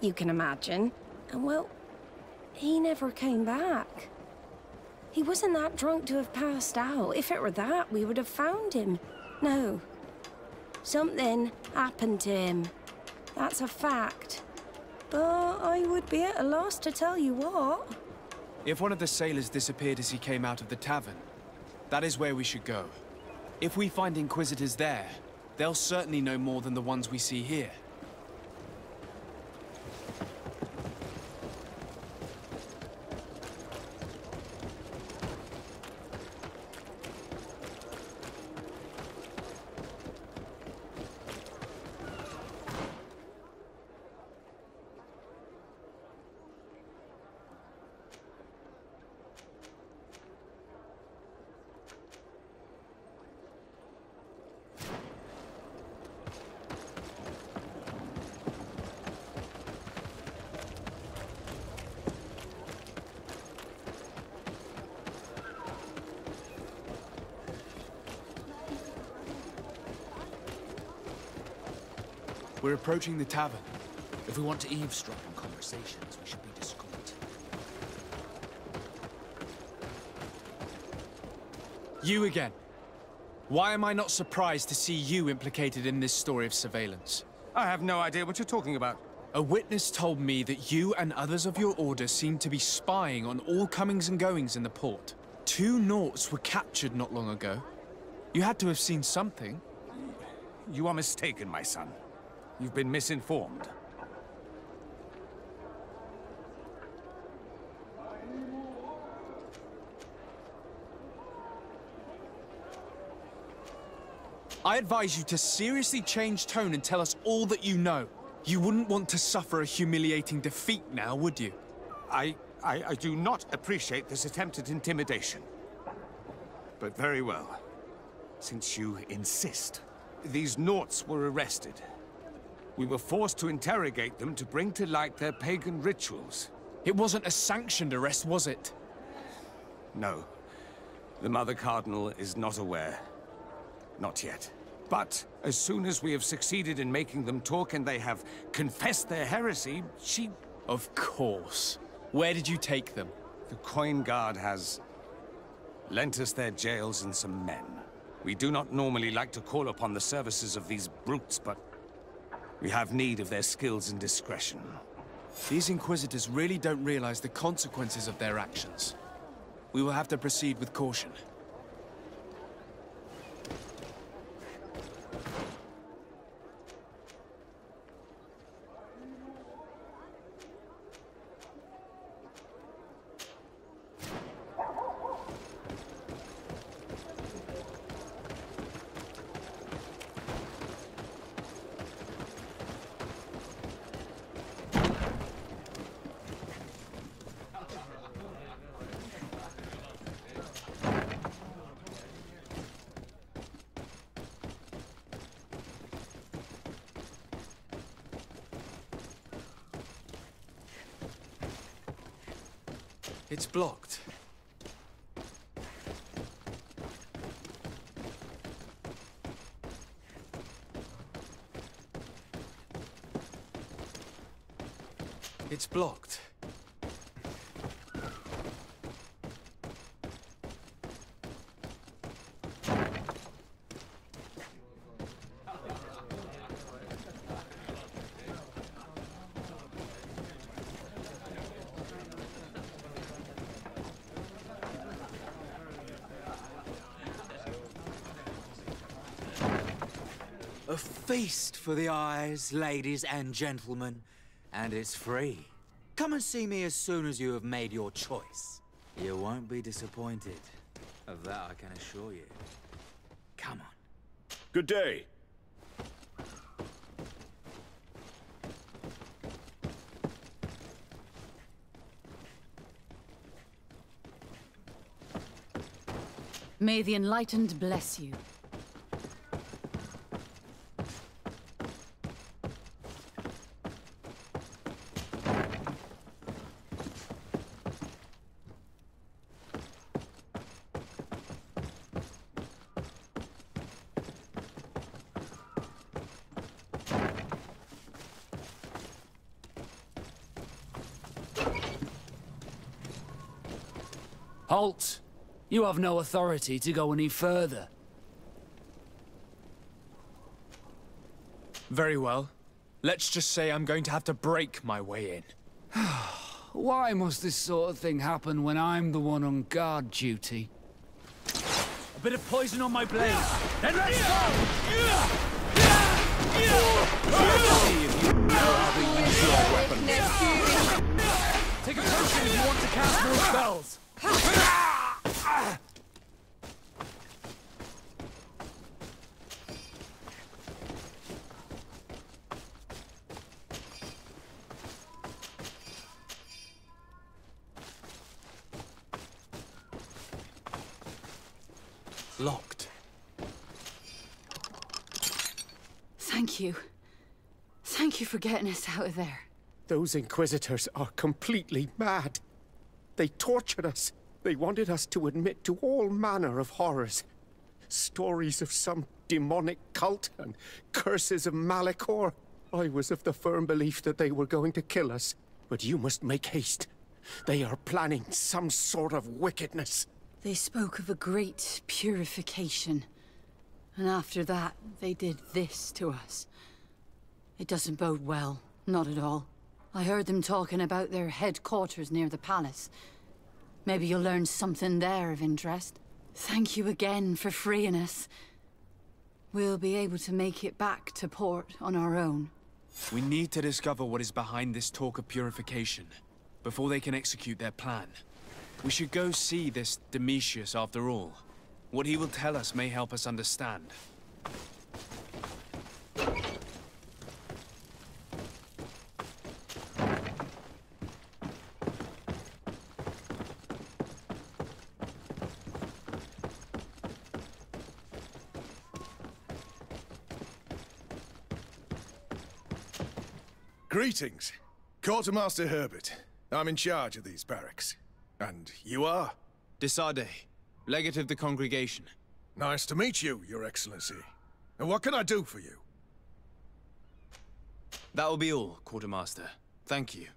you can imagine. And well, he never came back. He wasn't that drunk to have passed out. If it were that, we would have found him. No. Something happened to him. That's a fact. But I would be at a loss to tell you what. If one of the sailors disappeared as he came out of the tavern, that is where we should go. If we find Inquisitors there, they'll certainly know more than the ones we see here. We're approaching the tavern. If we want to eavesdrop on conversations, we should be discreet. You again. Why am I not surprised to see you implicated in this story of surveillance? I have no idea what you're talking about. A witness told me that you and others of your order seemed to be spying on all comings and goings in the port. 2 Nauts were captured not long ago. You had to have seen something. You are mistaken, my son. You've been misinformed. I advise you to seriously change tone and tell us all that you know. You wouldn't want to suffer a humiliating defeat now, would you? I do not appreciate this attempt at intimidation. But very well. Since you insist, these Nauts were arrested. We were forced to interrogate them to bring to light their pagan rituals. It wasn't a sanctioned arrest, was it? No. The Mother Cardinal is not aware. Not yet. But as soon as we have succeeded in making them talk and they have confessed their heresy, she... Of course. Where did you take them? The Coin Guard has lent us their jails and some men. We do not normally like to call upon the services of these brutes, but we have need of their skills and discretion. These Inquisitors really don't realize the consequences of their actions. We will have to proceed with caution. It's blocked. It's blocked. A feast for the eyes, ladies and gentlemen, and it's free. Come and see me as soon as you have made your choice. You won't be disappointed. Of that I can assure you. Come on. Good day. May the Enlightened bless you. Halt! You have no authority to go any further. Very well. Let's just say I'm going to have to break my way in. Why must this sort of thing happen when I'm the one on guard duty? A bit of poison on my blade. Then let's go! See if you know how to use your weapon. Take a potion if you want to cast more spells. Locked. Thank you. Thank you for getting us out of there. Those Inquisitors are completely mad. They tortured us. They wanted us to admit to all manner of horrors. Stories of some demonic cult and curses of Malachor. I was of the firm belief that they were going to kill us. But you must make haste. They are planning some sort of wickedness. They spoke of a great purification. And after that, they did this to us. It doesn't bode well. Not at all. I heard them talking about their headquarters near the palace. Maybe you'll learn something there of interest. Thank you again for freeing us. We'll be able to make it back to port on our own. We need to discover what is behind this talk of purification, before they can execute their plan. We should go see this Domitius after all. What he will tell us may help us understand. Greetings. Quartermaster Herbert. I'm in charge of these barracks. And you are? De Sardet, legate of the congregation. Nice to meet you, Your Excellency. And what can I do for you? That will be all, Quartermaster. Thank you.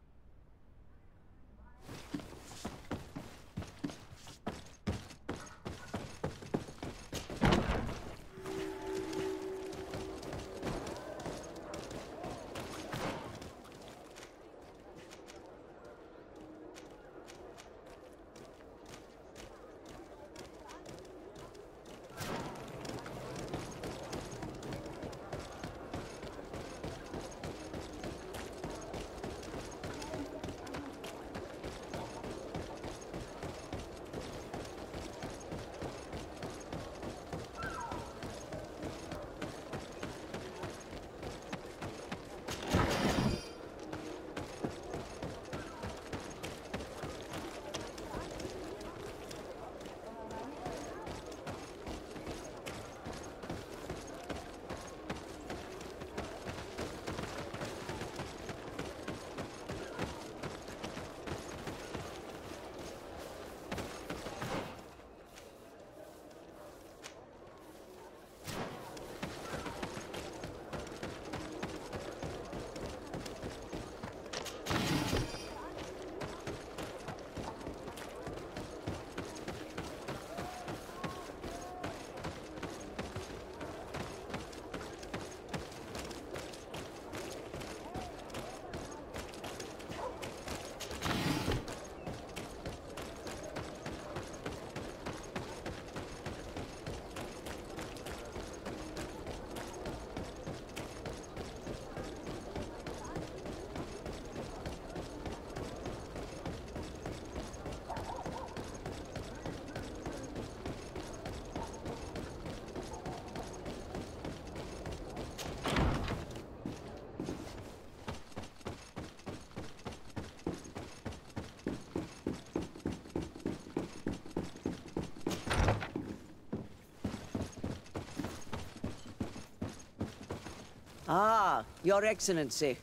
Ah, Your Excellency.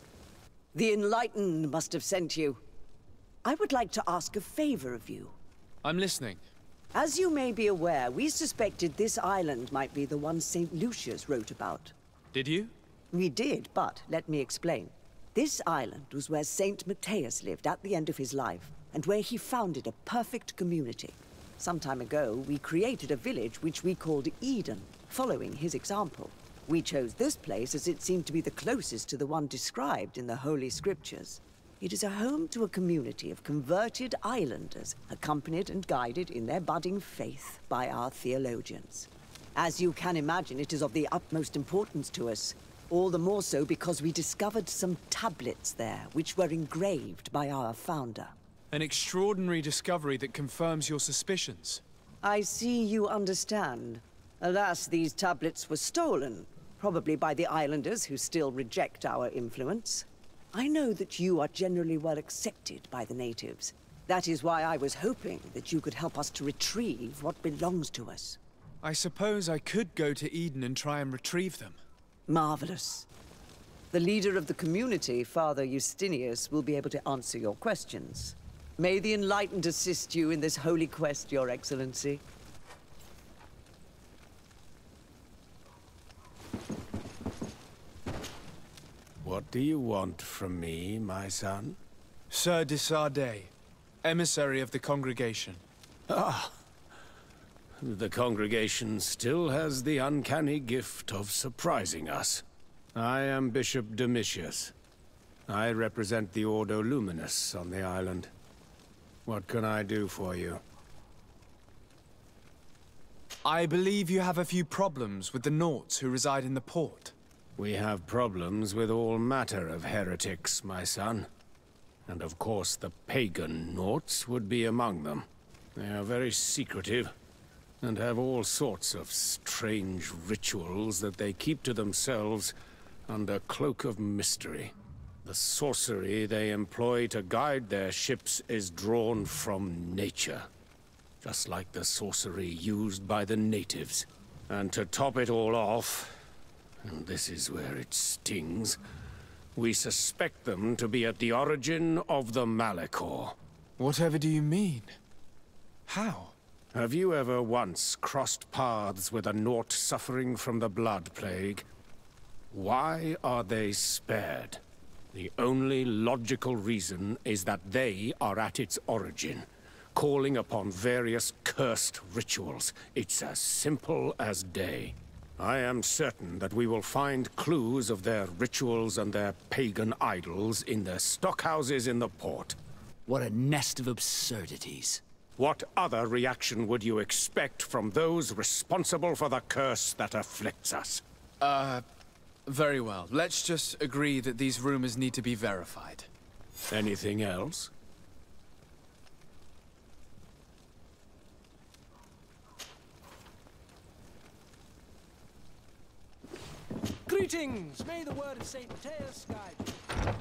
The Enlightened must have sent you. I would like to ask a favor of you. I'm listening. As you may be aware, we suspected this island might be the one St. Lucius wrote about. Did you? We did, but let me explain. This island was where Saint Matthias lived at the end of his life, and where he founded a perfect community. Some time ago, we created a village which we called Eden, following his example. We chose this place as it seemed to be the closest to the one described in the Holy Scriptures. It is a home to a community of converted islanders, accompanied and guided in their budding faith by our theologians. As you can imagine, it is of the utmost importance to us. All the more so because we discovered some tablets there, which were engraved by our founder. An extraordinary discovery that confirms your suspicions. I see you understand. Alas, these tablets were stolen, probably by the islanders who still reject our influence. I know that you are generally well accepted by the natives. That is why I was hoping that you could help us to retrieve what belongs to us. I suppose I could go to Eden and try and retrieve them. Marvelous. The leader of the community, Father Justinius, will be able to answer your questions. May the Enlightened assist you in this holy quest, Your Excellency. What do you want from me, my son? Sir de Sardet, emissary of the congregation. Ah, the congregation still has the uncanny gift of surprising us. I am Bishop Domitius. I represent the Ordo Luminous on the island. What can I do for you? I believe you have a few problems with the Nauts who reside in the port. We have problems with all matter of heretics, my son. And of course the pagan Nauts would be among them. They are very secretive, and have all sorts of strange rituals that they keep to themselves under cloak of mystery. The sorcery they employ to guide their ships is drawn from nature, just like the sorcery used by the natives. And to top it all off, and this is where it stings, we suspect them to be at the origin of the Malachor. Whatever do you mean? How? Have you ever once crossed paths with a Naut suffering from the Blood Plague? Why are they spared? The only logical reason is that they are at its origin, calling upon various cursed rituals. It's as simple as day. I am certain that we will find clues of their rituals and their pagan idols in their stockhouses in the port. What a nest of absurdities. What other reaction would you expect from those responsible for the curse that afflicts us? Very well. Let's just agree that these rumors need to be verified. Anything else? Greetings! May the word of St. Matthias guide you.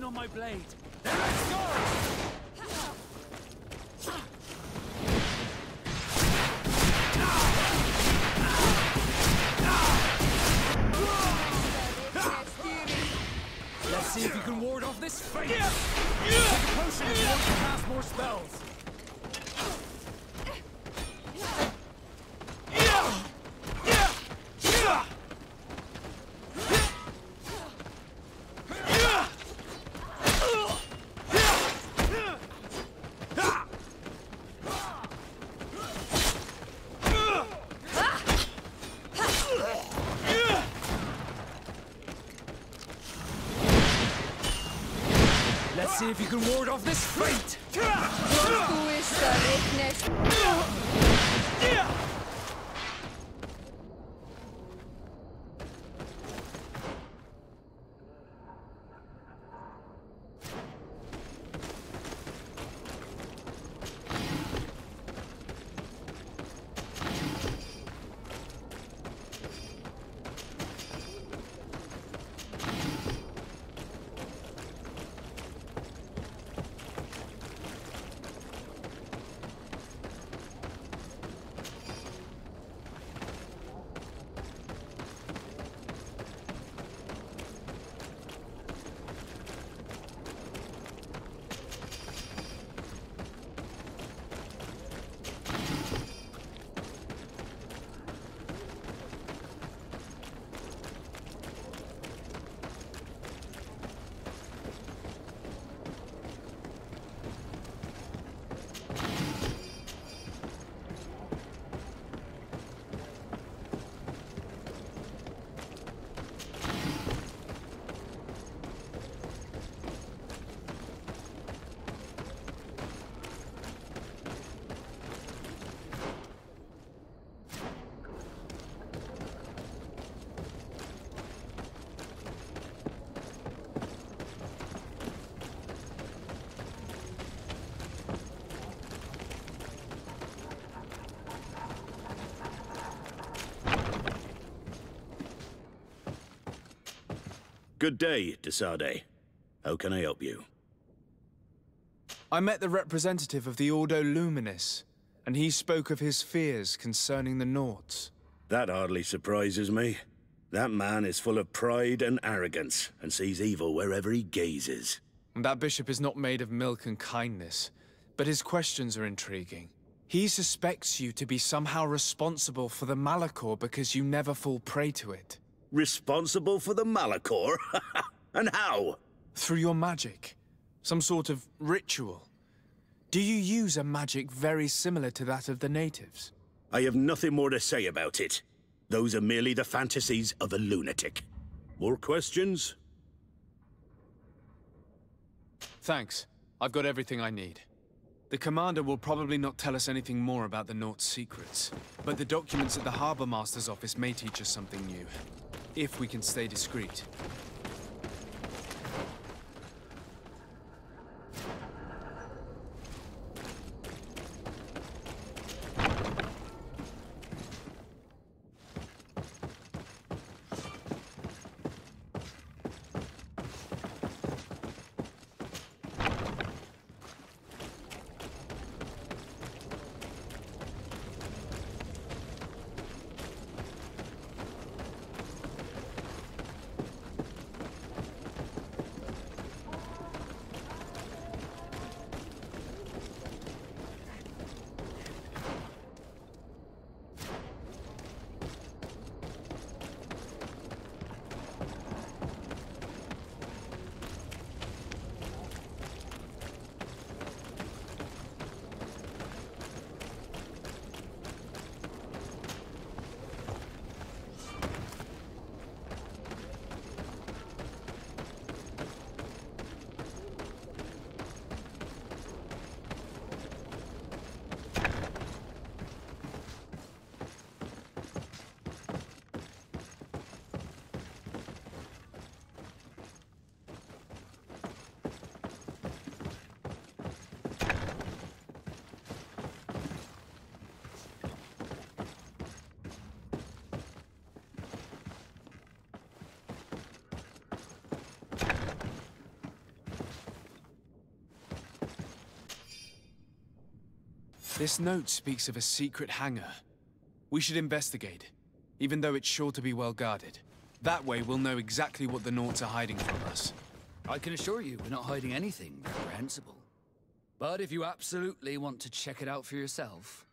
poison on my blade. Then let's go! Let's see if you can ward off this fate! Take a potion if you want to cast more spells! Let's see if you can ward off this fate! Good day, Sardet. How can I help you? I met the representative of the Ordo Luminis, and he spoke of his fears concerning the Nauts. That hardly surprises me. That man is full of pride and arrogance, and sees evil wherever he gazes. That bishop is not made of milk and kindness, but his questions are intriguing. He suspects you to be somehow responsible for the Malachor because you never fall prey to it. Responsible for the Malachor? And how? Through your magic. Some sort of ritual. Do you use a magic very similar to that of the natives? I have nothing more to say about it. Those are merely the fantasies of a lunatic. More questions? Thanks. I've got everything I need. The commander will probably not tell us anything more about the Nauts' secrets, but the documents at the Harbor Master's office may teach us something new. If we can stay discreet. This note speaks of a secret hangar. We should investigate, even though it's sure to be well guarded. That way we'll know exactly what the Nauts are hiding from us. I can assure you we're not hiding anything reprehensible. But if you absolutely want to check it out for yourself...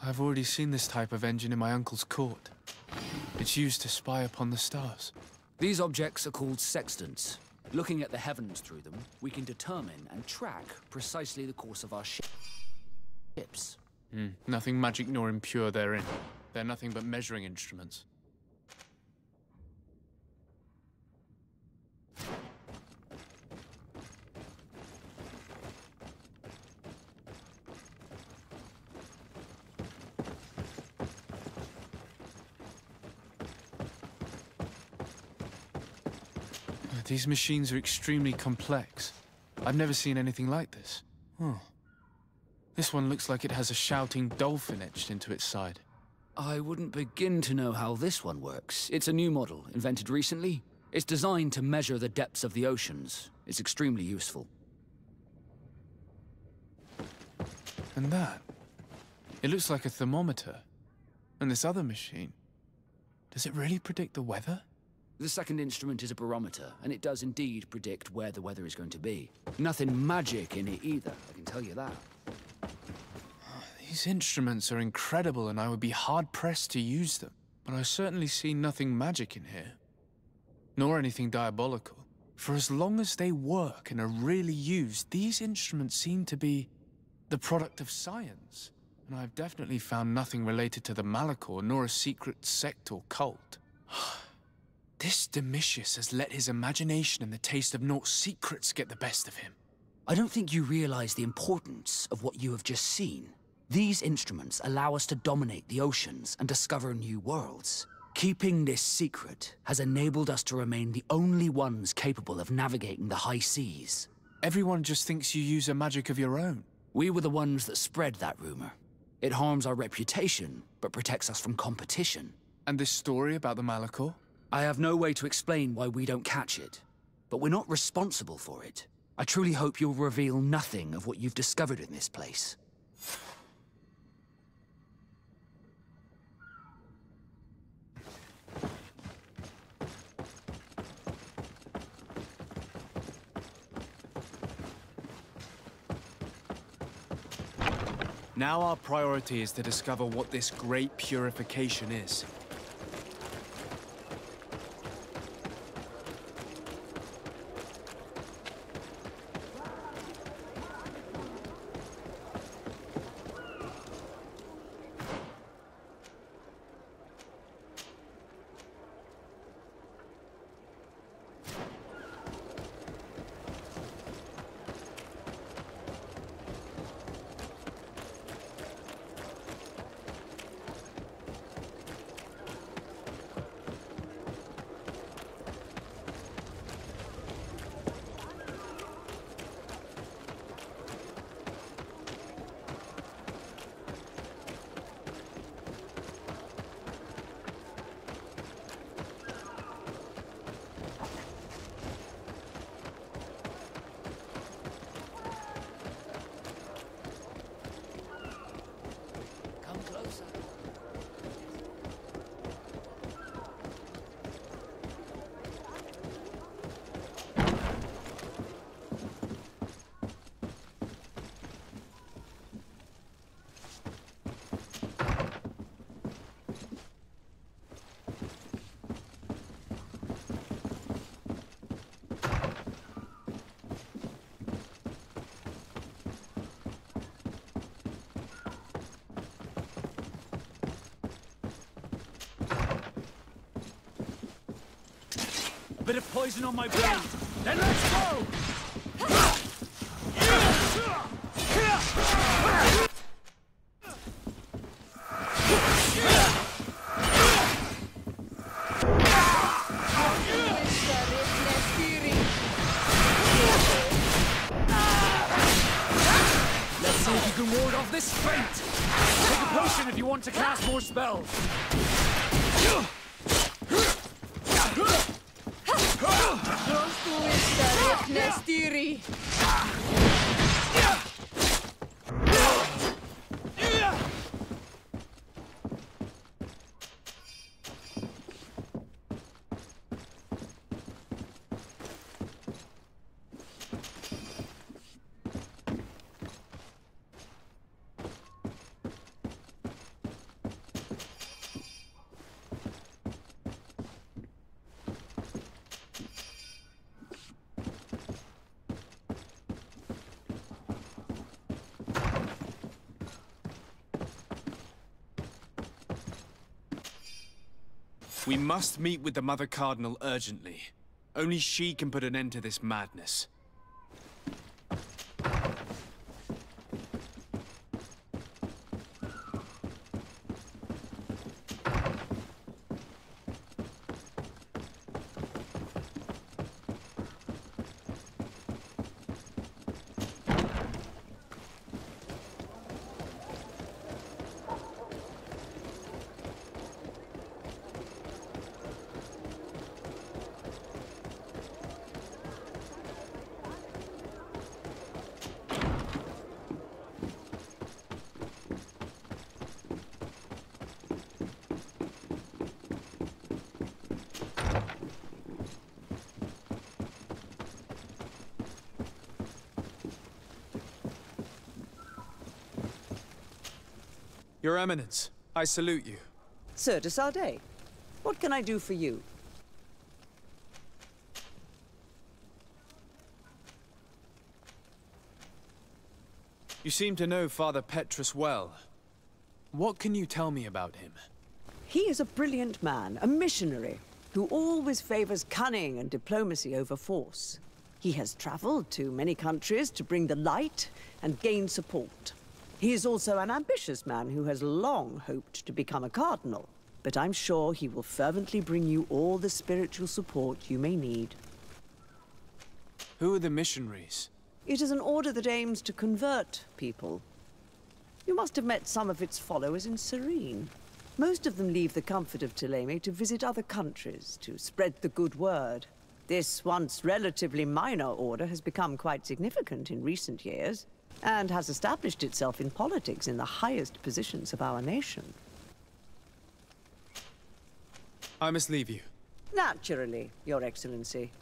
I've already seen this type of engine in my uncle's court. It's used to spy upon the stars. These objects are called sextants. Looking at the heavens through them, we can determine and track precisely the course of our ships. Nothing magic nor impure therein. They're nothing but measuring instruments. These machines are extremely complex. I've never seen anything like this. This one looks like it has a shouting dolphin etched into its side. I wouldn't begin to know how this one works. It's a new model, invented recently. It's designed to measure the depths of the oceans. It's extremely useful. And that? It looks like a thermometer. And this other machine, does it really predict the weather? The second instrument is a barometer, and it does indeed predict where the weather is going to be. Nothing magic in it either, I can tell you that. These instruments are incredible, and I would be hard-pressed to use them. But I certainly see nothing magic in here. Nor anything diabolical. For as long as they work and are really used, these instruments seem to be the product of science. And I've definitely found nothing related to the Malachor, nor a secret sect or cult. This Domitius has let his imagination and the taste of Nauts' secrets get the best of him. I don't think you realize the importance of what you have just seen. These instruments allow us to dominate the oceans and discover new worlds. Keeping this secret has enabled us to remain the only ones capable of navigating the high seas. Everyone just thinks you use a magic of your own. We were the ones that spread that rumor. It harms our reputation, but protects us from competition. And this story about the Malachor? I have no way to explain why we don't catch it, but we're not responsible for it. I truly hope you'll reveal nothing of what you've discovered in this place. Now our priority is to discover what this great purification is. bit of poison on my blade. Then let's go! Let's see if you can ward off this fate! Take a potion if you want to cast more spells! We must meet with the Mother Cardinal urgently. Only she can put an end to this madness. Your Eminence, I salute you. Sir de Sardet, what can I do for you? You seem to know Father Petrus well. What can you tell me about him? He is a brilliant man, a missionary, who always favors cunning and diplomacy over force. He has traveled to many countries to bring the light and gain support. He is also an ambitious man who has long hoped to become a cardinal, but I'm sure he will fervently bring you all the spiritual support you may need. Who are the missionaries? It is an order that aims to convert people. You must have met some of its followers in Serene. Most of them leave the comfort of Thélème to visit other countries, to spread the good word. This once relatively minor order has become quite significant in recent years, and has established itself in politics in the highest positions of our nation. I must leave you. Naturally, Your Excellency.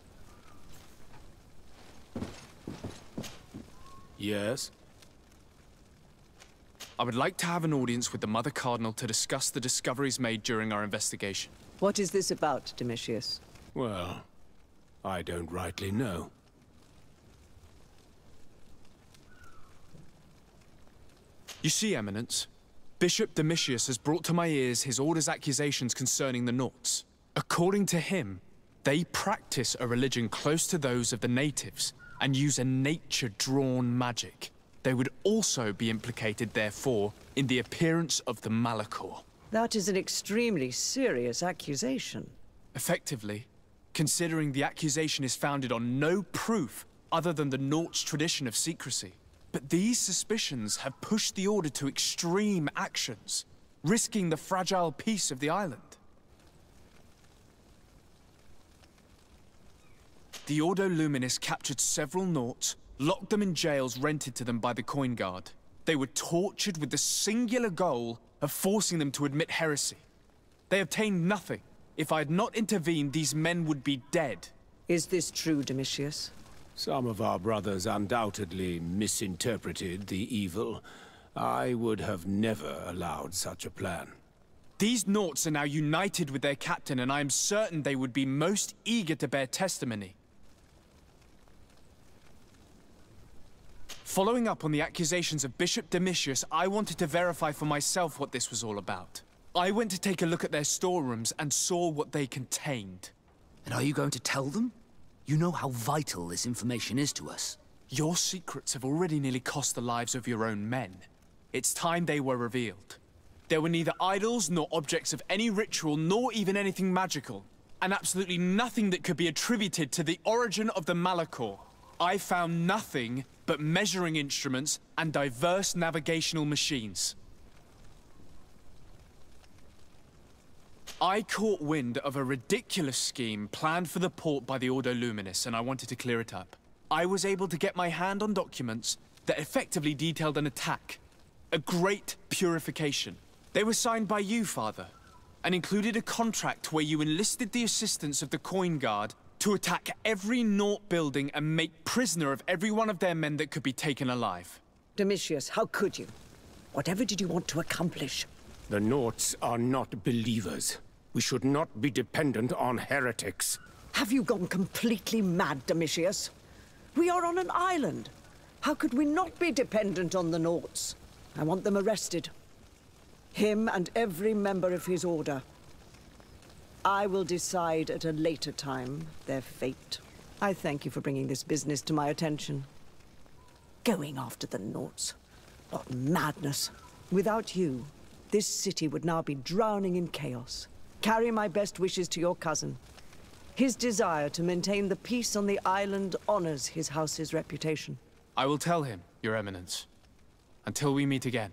Yes? I would like to have an audience with the Mother Cardinal to discuss the discoveries made during our investigation. What is this about, Domitius? Well, I don't rightly know. You see, Eminence, Bishop Domitius has brought to my ears his order's accusations concerning the Nauts. According to him, they practice a religion close to those of the natives and use a nature-drawn magic. They would also be implicated, therefore, in the appearance of the Malachor. That is an extremely serious accusation. Effectively, considering the accusation is founded on no proof other than the Nauts' tradition of secrecy. But these suspicions have pushed the Order to extreme actions, risking the fragile peace of the island. The Ordo Luminis captured several Nauts, locked them in jails rented to them by the Coin Guard. They were tortured with the singular goal of forcing them to admit heresy. They obtained nothing. If I had not intervened, these men would be dead. Is this true, Domitius? Some of our brothers undoubtedly misinterpreted the evil. I would have never allowed such a plan. These Nauts are now united with their captain, and I am certain they would be most eager to bear testimony. Following up on the accusations of Bishop Domitius, I wanted to verify for myself what this was all about. I went to take a look at their storerooms and saw what they contained. And are you going to tell them? You know how vital this information is to us. Your secrets have already nearly cost the lives of your own men. It's time they were revealed. There were neither idols nor objects of any ritual, nor even anything magical. And absolutely nothing that could be attributed to the origin of the Malachor. I found nothing but measuring instruments and diverse navigational machines. I caught wind of a ridiculous scheme planned for the port by the Ordo Luminis, and I wanted to clear it up. I was able to get my hand on documents that effectively detailed an attack. A great purification. They were signed by you, Father, and included a contract where you enlisted the assistance of the Coin Guard to attack every Naut building and make prisoner of every one of their men that could be taken alive. Domitius, how could you? Whatever did you want to accomplish? The Nauts are not believers. We should not be dependent on heretics. Have you gone completely mad, Domitius? We are on an island. How could we not be dependent on the Nauts? I want them arrested. Him and every member of his order. I will decide at a later time their fate. I thank you for bringing this business to my attention. Going after the Nauts. What madness. Without you, this city would now be drowning in chaos. Carry my best wishes to your cousin. His desire to maintain the peace on the island honors his house's reputation. I will tell him, Your Eminence. Until we meet again.